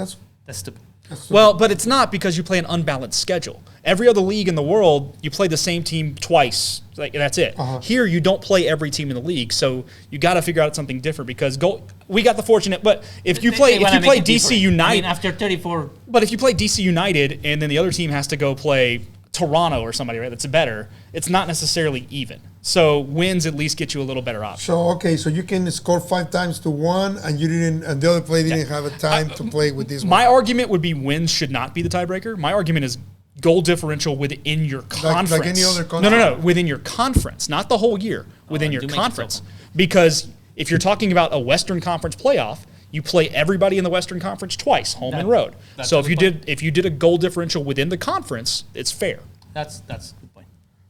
stupid. Well, but it's not because you play an unbalanced schedule. Every other league in the world, you play the same team twice. Like that's it. Here, you don't play every team in the league, so you got to figure out something different. Because we got the fortunate, but if you play DC United, I mean, after 34. But if you play DC United and then the other team has to go play Toronto or somebody, right? That's better. It's not necessarily even. So wins at least get you a little better option. So you can score 5 times to 1, and and the other player didn't have a time to play with this. My argument would be wins should not be the tiebreaker. My argument is goal differential within your conference. Like any other conference. No, within your conference, not the whole year. Within your conference, because if you're talking about a Western Conference playoff, you play everybody in the Western Conference twice, home and road. So if you did a goal differential within the conference, it's fair. That's a good point.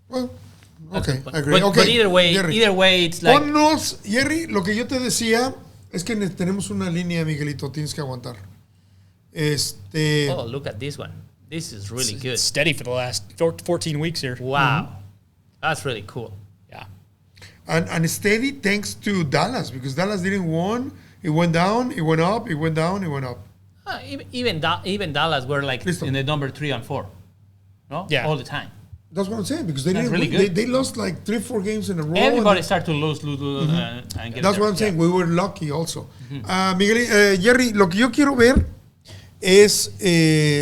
Well, okay, I agree. But either way, it's like. Ponnos, Jerry, lo que yo te decía es que tenemos una línea, Miguelito, tienes que aguantar. Oh, look at this one. This is really good. It's steady for the last 14 weeks here. Wow, that's really cool. Yeah, and steady thanks to Dallas because Dallas didn't win. It went down, it went up, it went down, it went up. Even Dallas were like in the number 3 and 4, no? Yeah, all the time. That's what I'm saying because they didn't. Really good. They lost like 3-4 games in a row. Everybody started to lose and get. That's what I'm saying. We were lucky also. Miguel, Jerry, lo que yo quiero ver es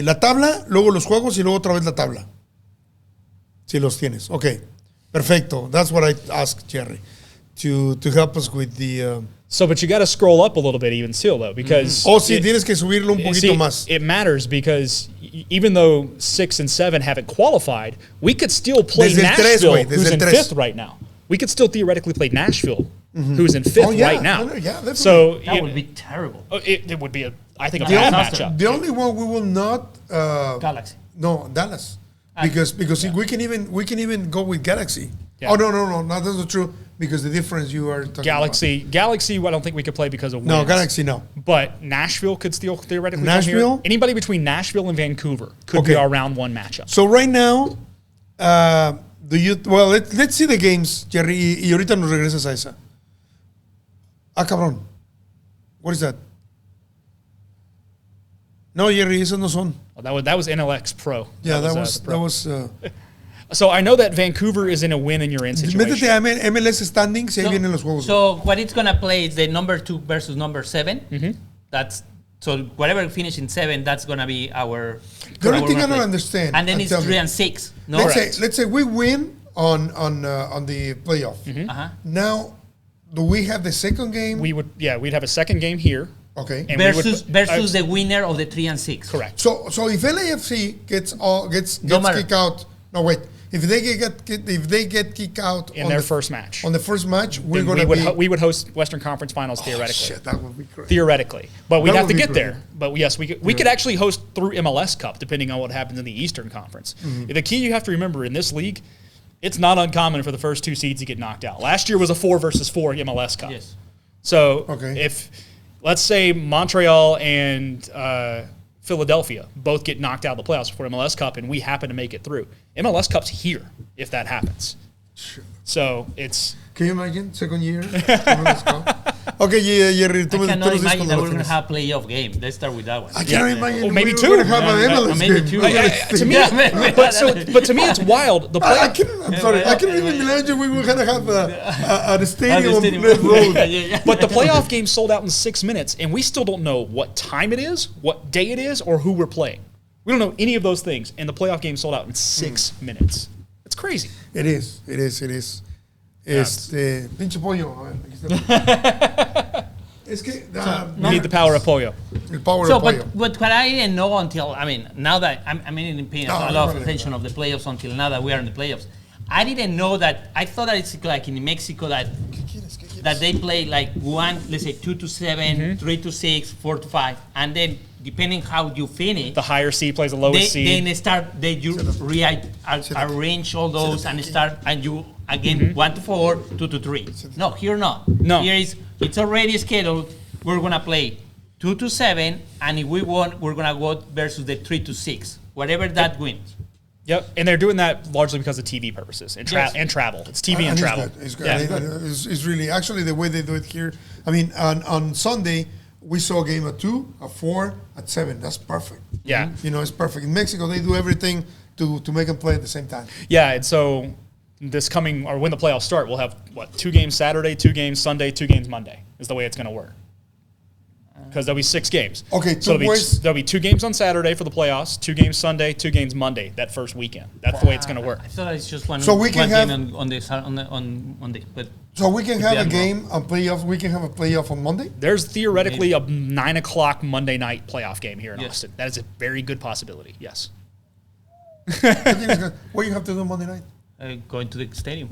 la tabla, luego los juegos y luego otra vez la tabla. Si los tienes. Okay, perfecto. That's what I asked Jerry to help us with the. But you got to scroll up a little bit even still, though, because... sí, tienes que subirlo un poquito más. It matters because even though 6 and 7 haven't qualified, we could still play Nashville, who's in 5th right now. We could still theoretically play Nashville, who's in 5th right now. Yeah, definitely. So that would be terrible. It would be, I think, a bad matchup. The only one we will not... Galaxy. No, Dallas. Because we can even go with Galaxy. Yeah. Oh, no, that's not true. Because the difference you are talking about. Galaxy, I don't think we could play because of wins. No, Galaxy, no. But Nashville could still theoretically Nashville? Come here. Anybody between Nashville and Vancouver could be our round 1 matchup. So right now, let's see the games, Jerry, y ahorita nos regresas a esa. Ah, cabrón. What is that? No, Jerry, esos no son. Oh, that was NLX Pro. Yeah, that was So I know that Vancouver is in a win and you're in situation. Métete a MLS standings y ahí vienen los juegos. So what it's going to play is the number 2 versus number 7. Mm-hmm. That's So whatever finish in 7, that's gonna be our. The only thing I don't understand. And then it's 3 and 6. No, let's say we win on the playoff. Now, do we have the second game? We'd have a second game here. Okay. And versus the winner of the 3 and 6. Correct. So if LAFC gets kicked out, no wait. If they get kicked out in their first match, on the first match, we would host Western Conference Finals theoretically. Shit, that would be great. Theoretically, but we'd have to get there. But yes, we could actually host through MLS Cup depending on what happens in the Eastern Conference. The key you have to remember in this league, it's not uncommon for the first 2 seeds to get knocked out. Last year was a 4 versus 4 MLS Cup. Yes. So if let's say Montreal and Philadelphia both get knocked out of the playoffs for MLS Cup, and we happen to make it through. MLS Cup's here if that happens. Sure. So it's. Can you imagine second year? MLS Cup? Okay, Jerry. I cannot imagine that we're going to have a playoff game. Let's start with that one. I can't imagine. Maybe 2. We're going to have an MLS maybe game. 2. But to me, it's wild. I can't even imagine we were going to have a stadium on Left Road. But the playoff game sold out in 6 minutes, and we still don't know what time it is, what day it is, or who we're playing. We don't know any of those things, and the playoff game sold out in 6 minutes. It's crazy. It is. Pinche pollo. Es que we need the power of pollo. El power of pollo. But what I didn't know until now that I'm in paying a lot of attention of the playoffs until now that we are in the playoffs, I didn't know that. I thought that it's like in Mexico that they play like 2 to 7, 3 to 6, 4 to 5, and then depending how you finish, the higher seed plays the lowest seed. Then you arrange all those and you again 1 to 4, 2 to 3. No, here not. No, here it's already scheduled. We're gonna play 2 to 7, and if we won, we're gonna go versus the 3 to 6, whatever that wins. Yep, and they're doing that largely because of TV purposes and travel. It's TV and travel. It's good. It's really actually the way they do it here. I mean, on Sunday we saw a game at 2, at 4, at 7. That's perfect. Yeah, it's perfect. In Mexico, they do everything to make them play at the same time. Yeah, and so when the playoffs start, we'll have 2 games Saturday, 2 games Sunday, 2 games Monday. Is the way it's going to work. Because there'll be 6 games. Okay, so there'll be 2 games on Saturday for the playoffs, 2 games Sunday, 2 games Monday that first weekend. That's the way it's going to work. I thought it's just one. So we can have game on Monday, but so we can have a game on playoffs. We can have a playoff on Monday. There's theoretically a 9:00 Monday night playoff game here in Austin. That is a very good possibility. Yes. What do you have to do Monday night? Going to the stadium.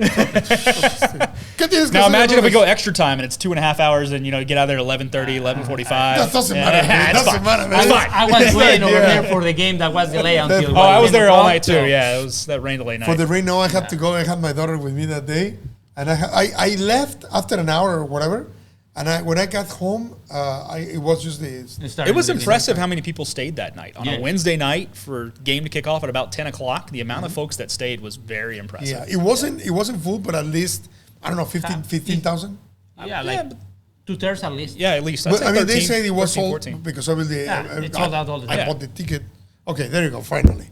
Now imagine if we go extra time and it's 2.5 hours and get out there at 11:30, 11:45. That doesn't matter. That's fine. I was waiting over there for the game that was delayed until. I was there all night too. Yeah, it was that rain delay night. For the rain, no, I had to go. I had my daughter with me that day, and I left after an hour or whatever. And when I got home, it was just It was impressive how many people stayed that night. On a Wednesday night for game to kick off at about 10 o'clock, the amount of folks that stayed was very impressive. Yeah, it wasn't full, but at least, I don't know, 15,000? Yeah, like 2/3 at least. Yeah, at least. But, 13, they say it was 14, sold 14. because obviously it's sold out all the time. I bought the ticket. Okay, there you go, finally.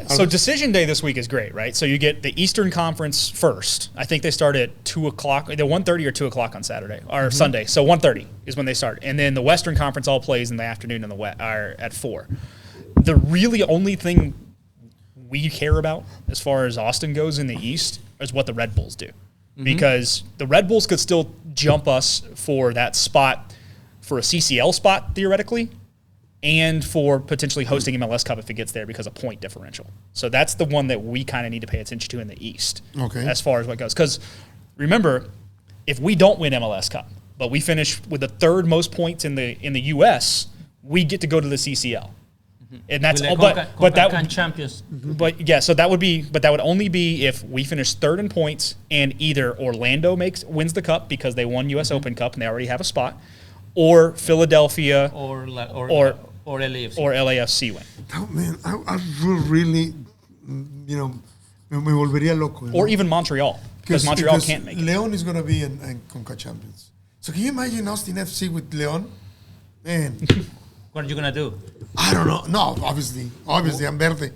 So decision day this week is great, right? So you get the Eastern Conference first. I think they start at 2 o'clock, either 1:30 or 2 o'clock on Saturday or Sunday. So 1:30 is when they start, and then the Western Conference all plays in the afternoon and at 4. The really only thing we care about as far as Austin goes in the East is what the Red Bulls do, because the Red Bulls could still jump us for that spot, for a CCL spot theoretically, and for potentially hosting MLS Cup if it gets there because of point differential. So that's the one that we kind of need to pay attention to in the East as far as what goes. Because remember, if we don't win MLS Cup, but we finish with the 3rd most points in the U.S., we get to go to the CCL. And that's champions. So that would only be if we finish 3rd in points and either Orlando wins the cup because they won U.S. Open Cup and they already have a spot, or Philadelphia or LAFC. Or LAFC win. Oh, man, I really, me volvería loco. Or even Montreal, because Montreal can't make it. León is going to be in Conca Champions. So can you imagine Austin FC with León? Man. What are you going to do? I don't know. No, obviously I'm verde.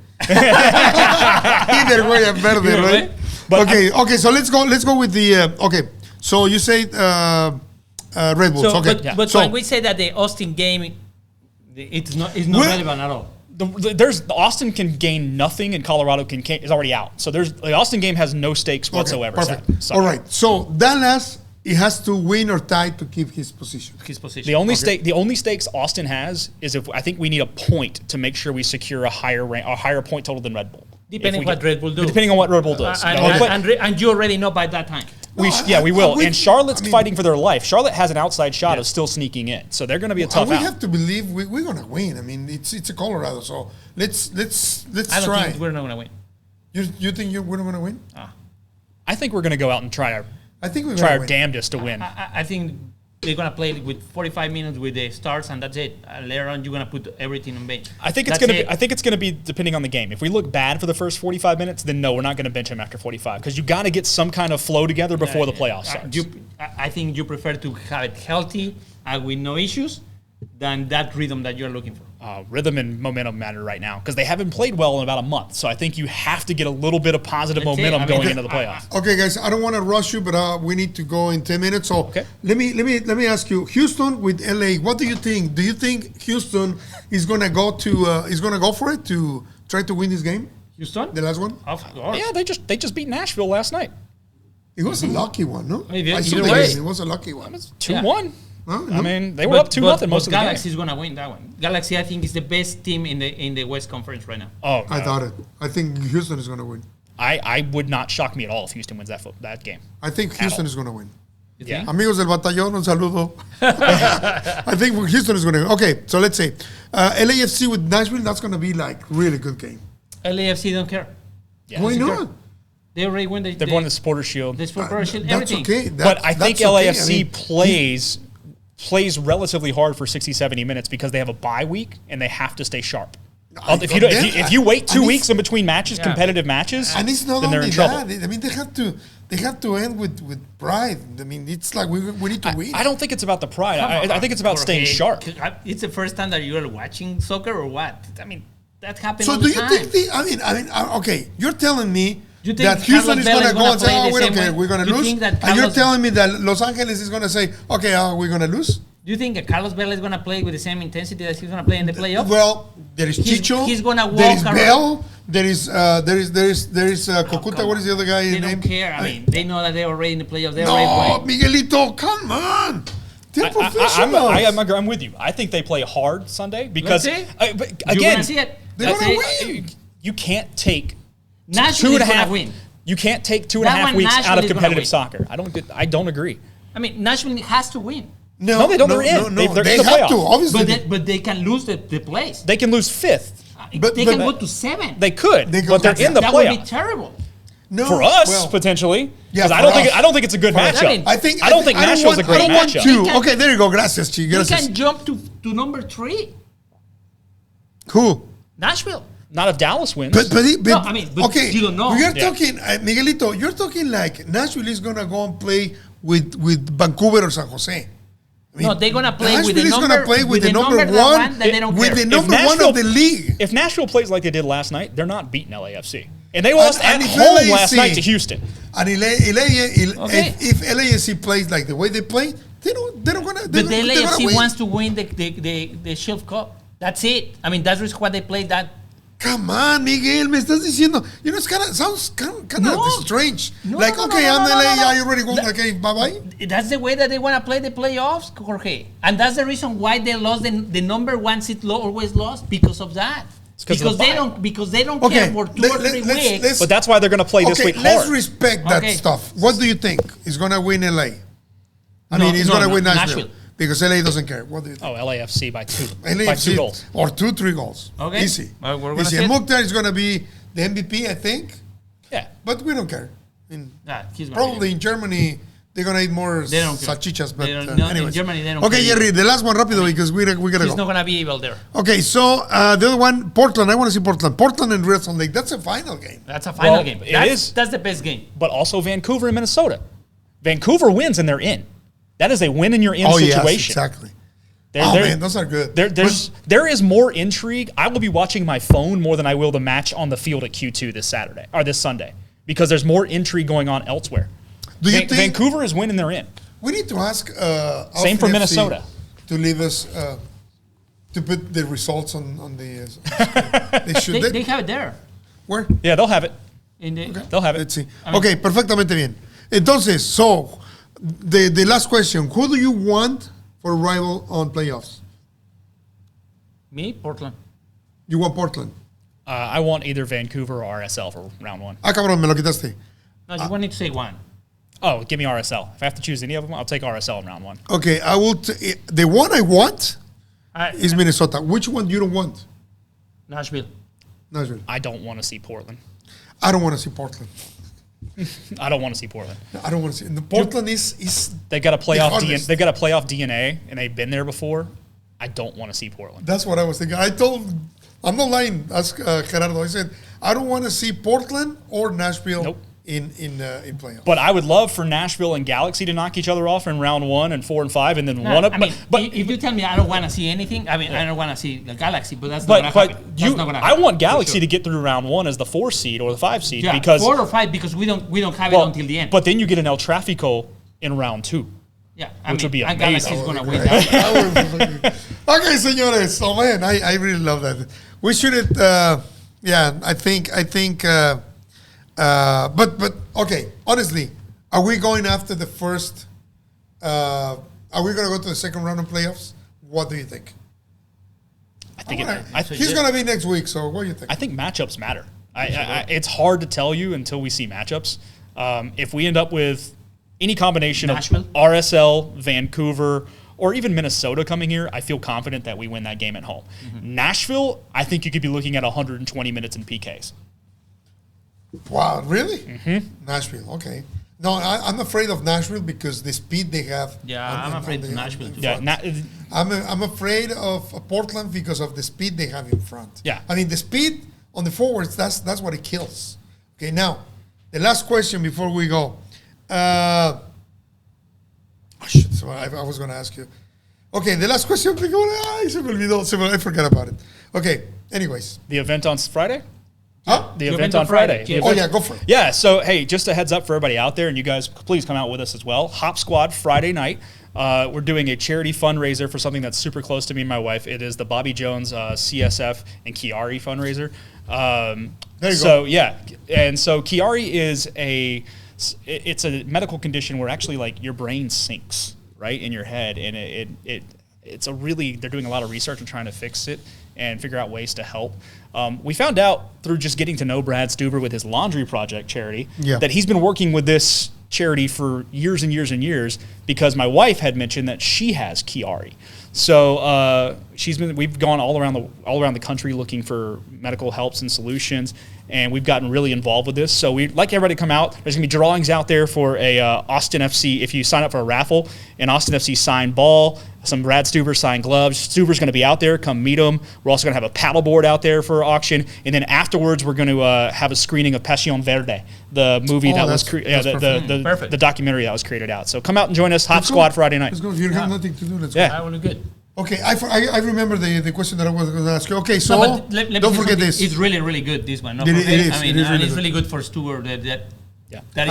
Either way, I'm verde, right? But okay, so let's go with the, okay. So you say Red Bulls. So, Okay. but so, when we say that the Austin game, it's not relevant at all. The Austin can gain nothing, and Colorado is already out. So the Austin game has no stakes whatsoever. Perfect. All right. So Dallas, he has to win or tie to keep his position. The only stakes Austin has is if I think we need a point to make sure we secure a higher point total than Red Bull. Depending on what Red Bull do. Depending on what Red Bull does. And you already know by that time. We will. And Charlotte's fighting for their life. Charlotte has an outside shot of still sneaking in, so they're going to be a tough out. We have to believe we're going to win. I mean, it's a Colorado, so let's try. I don't think we're not going to win. You think we're not going to win? I think we're going to go out and try our damnedest to win. I think they're going to play with 45 minutes with the stars, and that's it. Later on, you're going to put everything on bench. I think it's going to be depending on the game. If we look bad for the first 45 minutes, then no, we're not going to bench him after 45 because you got to get some kind of flow together before the playoffs starts. I think you prefer to have it healthy and with no issues than that rhythm that you're looking for. Rhythm and momentum matter right now because they haven't played well in about a month. So I think you have to get a little bit of positive momentum going into the playoffs. Okay, guys, I don't want to rush you, but we need to go in 10 minutes. So let me ask you, Houston with LA. What do you think? Do you think Houston is gonna go for it to try to win this game? Houston, the last one. Of course. Yeah, they just beat Nashville last night. It was a lucky one, no? I saw the game. It was a lucky one. 2-1. Huh? I mean, they were up 2-0 most of the game. Galaxy is going to win that one. Galaxy, I think, is the best team in the West Conference right now. Oh, no. I thought it. I think Houston is going to win. I would not shock me at all if Houston wins that game. I think Houston is going to win. Yeah. Amigos del Batallón, un saludo. I think Houston is going to win. Okay, so let's say LAFC with Nashville, that's going to be like really good game. LAFC don't care. Yeah. Why not? They already won the won the Supporters Shield. The Supporters Shield, that's everything. Okay. But I think LAFC plays relatively hard for 60, 70 minutes because they have a bye week and they have to stay sharp. If you wait 2 weeks in between matches, competitive matches, and it's not then they're only in trouble. that. I mean, they have to end with pride. I mean, it's like we need to win. I don't think it's about the pride. I think it's about staying sharp. It's the first time that you're watching soccer or what? I mean, that happens So all do the you time. think okay, you're telling me You think that Houston is going to go and say, play oh, the we don't same care, way? we're going to You lose? think that And you're Carlos- telling me that Los Angeles is going to say, okay, we're going to lose? Do you think that Carlos Vela is going to play with the same intensity that he's going to play in the playoffs? Well, there is Chicho. He's gonna walk There is around. Bell. There is Cocuta. What is the other guy? They name? don't care. I mean, they know that they're already in the playoffs. They're already No, playing. Miguelito, come on. They're professionals. I'm with you. I think they play hard Sunday because Let's see. but You're again, gonna see it. They're Let's going see. to win. you can't take Nashville is gonna win. You can't take 2.5 That weeks one, out of Nashville is gonna competitive win. soccer. I don't agree. I mean, Nashville has to win. No, they don't. They're in. They're in the have to, playoffs. obviously. But they can lose the place. They can lose 5th. They can go to 7. They could, They but they're in the that would be playoffs. terrible. No, For us, well, potentially. Yeah, Because for I don't think it's a good matchup. I mean, I don't think Nashville's a great matchup. Okay, there you go. Gracias, Chi. They Gracias. can jump to number 3. Who? Nashville. Not if Dallas wins. But No, I mean, but okay, you don't know. You're Yeah. talking, Miguelito, you're talking like Nashville is going to go and play with Vancouver or San Jose. I mean, No, they're gonna play with Nashville the is gonna number- play with the the number number that one, one that they don't with care. the number one of the league. If Nashville plays like they did last night, they're not beating LAFC. And they lost And at if home LAFC last night to Houston. And Okay. if LAFC plays like the way they play, they're not going to. But the LAFC wants to win the Shield Cup. That's it. I mean, that's why they play that. Come on, Miguel, me estás diciendo. You know, it sounds kind of strange. No, like, no, okay, no, I'm no, LA, no, no. you already won. Okay, bye-bye. That's the way that they want to play the playoffs, Jorge. And that's the reason why they lost the number 1 seed always lost because of that. Because they don't Okay, care for 2 or 3 weeks. But that's why they're going to play this Okay, week let's hard. respect that Okay. stuff. What do you think is going to win LA? He's going to win Nashville. Because LA doesn't care. What do you think? Oh, LAFC by 2. LAFC By 2 goals. Or 2-3 goals. Okay. Easy. Well, we're gonna Easy. see And it. Mukhtar is going to be the MVP, I think. Yeah. But we don't care. He's gonna Probably win. in Germany, they're going to eat more They don't care. salchichas. But They don't- no, in anyways. Germany, they don't Okay, care. Jerry, the last one, rápido, because we got to He's go. not going to be able there. Okay, so the other one, Portland. I want to see Portland. Portland and Red Salt Lake. That's a final game. That's a final Well, game. it That's, is. That's the best game. But also Vancouver and Minnesota. Vancouver wins and they're in. That is a win and you're in Yes, situation. exactly. They're- Man, those are good. There is more intrigue. I will be watching my phone more than I will the match on the field at Q2 this Sunday, because there's more intrigue going on elsewhere. Do you think Vancouver is winning, they're in. We need to ask. Same for FC Minnesota. To leave us to put the results on the. They have it there. Where? Yeah, they'll have it. They'll have it. Let's see. Okay, perfectamente bien. Entonces, so the last question: who do you want for a rival on playoffs? Me, Portland. You want Portland? I want either Vancouver or RSL for round one. Ah, cabrón, me lo quitaste. No, you wanted to say one. Oh, give me RSL. If I have to choose any of them, I'll take RSL in round one. Okay, I will. The one I want is Minnesota. Which one you don't want? Nashville. Nashville. I don't want to see Portland. I don't want to see Portland. I don't want to see Portland. I don't want to see. And the Portland is they got a playoff. hardest. They got a playoff DNA, and they've been there before. I don't want to see Portland. That's what I was thinking. I'm not lying. Ask Gerardo. I said I don't want to see Portland or Nashville. Nope. In playoffs. But I would love for Nashville and Galaxy to knock each other off in round 1 and 4 and 5, and then one up. I mean, but if you tell me I don't want to see anything, I mean, I don't want to see the Galaxy, but that's not going to happen. That's not gonna I happen, want Galaxy for sure. to get through round 1 as the 4 seed or the 5 seed because 4 or 5 because we don't have it until the end. But then you get an El Tráfico in round 2. Yeah, which would be amazing. Galaxy is going to win that. Okay, señores. Oh man, I really love that. We should. I think. But okay. Honestly, are we going after the first? Are we going to go to the second round of playoffs? What do you think? I think he's going to be next week. So what do you think? I think matchups matter. It's hard to tell you until we see matchups. If we end up with any combination Nashville? of RSL, Vancouver, or even Minnesota coming here, I feel confident that we win that game at home. Mm-hmm. Nashville, I think you could be looking at 120 minutes in PKs. Wow, really? Mm-hmm. Nashville, okay. No, I'm afraid of Nashville because the speed they have. Yeah, I'm afraid of Nashville too. Yeah, I'm afraid of Portland because of the speed they have in front. Yeah. I mean, the speed on the forwards, that's what it kills. Okay, now, the last question before we go. I was going to ask you. Okay, the last question. I forgot about it. Okay, anyways. The event on Friday? Huh? The event on Friday. Oh, yeah, go for it. Yeah, so, hey, just a heads up for everybody out there, and you guys, please come out with us as well. Hop Squad Friday night. We're doing a charity fundraiser for something that's super close to me and my wife. It is the Bobby Jones CSF and Chiari fundraiser. There you go. Yeah, and so Chiari is it's a medical condition where actually like your brain sinks right in your head, and they're doing a lot of research and trying to fix it and figure out ways to help. We found out through just getting to know Brad Stuber with his laundry project charity that he's been working with this charity for years and years and years because my wife had mentioned that she has Chiari. So we've gone all around the country looking for medical helps and solutions, and we've gotten really involved with this. So we'd like everybody to come out. There's going to be drawings out there for a Austin FC. If you sign up for a raffle, an Austin FC signed ball, some Brad Stuber signed gloves. Stuber's going to be out there. Come meet him. We're also going to have a paddleboard out there for auction. And then afterwards, we're going to have a screening of Pasión Verde, the movie that was the documentary that was created out. So come out and join us. Hop Squad Friday night. Let's go. You have nothing to do. Let's go. That would be good. Okay, I remember the question that I was going to ask you. Okay, so don't forget this. It's really, really good, this one. No, it is. I mean, it's really good for Stuart. And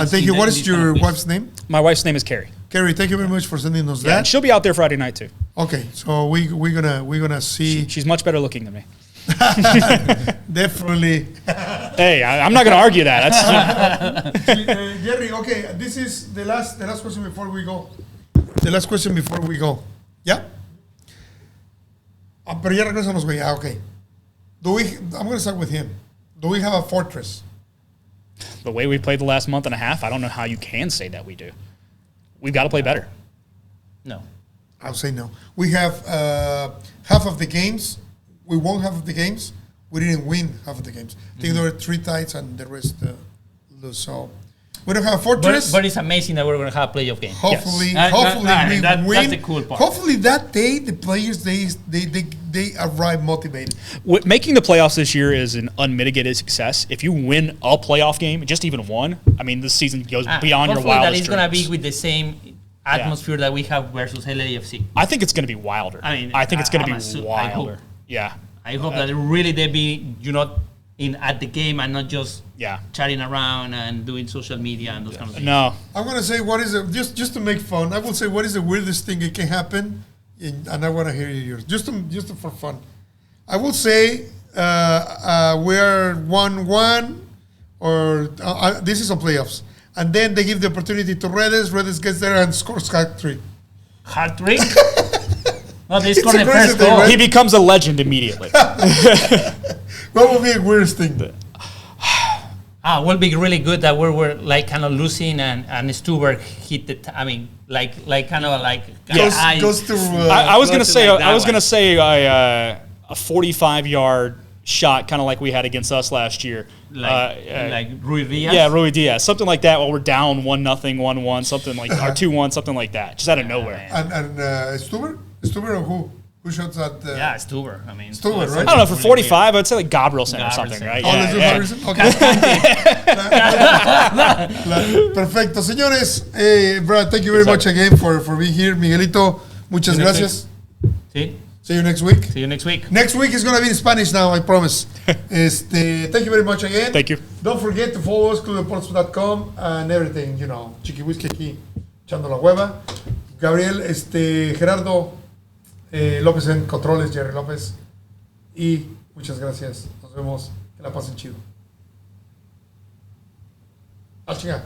thank you. What is your wife's name? My wife's name is Carrie. Carrie, thank you very much for sending us that. And she'll be out there Friday night too. Okay, so we're gonna see. She's much better looking than me. Definitely. Hey, I'm not gonna argue that. That's Jerry. Okay, this is the last question before we go. Yeah. Pero ya regresamos, güey. Okay. I'm gonna start with him. Do we have a fortress? The way we played the last month and a half, I don't know how you can say that we do. We've got to play better. No. I'll say no. We have half of the games. We won half of the games. We didn't win half of the games. I think there were 3 ties and the rest lose. So we don't have a fortress. But it's amazing that we're going to have a playoff game. Hopefully, we win. That's the cool part. Hopefully that day the players they arrive motivated. Making the playoffs this year is an unmitigated success. If you win a playoff game, just even one, I mean, this season goes beyond your wildest dreams. Hopefully that it's going to be with the same atmosphere that we have versus LAFC. I think it's going to be wilder. I think it's going to be wilder. I hope that really they be at the game and not just chatting around and doing social media and those kind of things. No. I'm going to say, what is it, just to make fun, I will say, what is the weirdest thing that can happen? And I want to hear yours, just for fun. I will say, we're 1-1, or this is on playoffs. And then they give the opportunity to Redes gets there and scores hat-trick. Hat-trick? No, they scored the first thing, goal. right? He becomes a legend immediately. What would be the weirdest thing? It will be really good that we were like kind of losing and Stuber hit the. Kind of like goes to. I was gonna say like I was gonna say a 45-yard shot, kind of like we had against us last year. Like Rui Diaz. Yeah, Rui Diaz, something like that. While we're down 1-0, 1-1, something like or 2-1, something like that, just out of nowhere. And Stuber or who? Who shots at? Stuber. I mean, Stuber, right? I don't know, for 45, I'd say like Gabrielson or something, right? Oh, let's do Gabrielson? Okay. Perfecto. Señores, Brad, thank you very much again for being here. Miguelito, muchas gracias. Sí. See you next week. See you next week. Next week is going to be in Spanish now, I promise. Thank you very much again. Thank you. Don't forget to follow us, clubdeportes.com and everything, Chiqui Whisky aquí, echando la hueva. Gabriel, Gerardo López en controles, Jerry López. Y muchas gracias. Nos vemos. Que la pasen chido. Ah, chinga.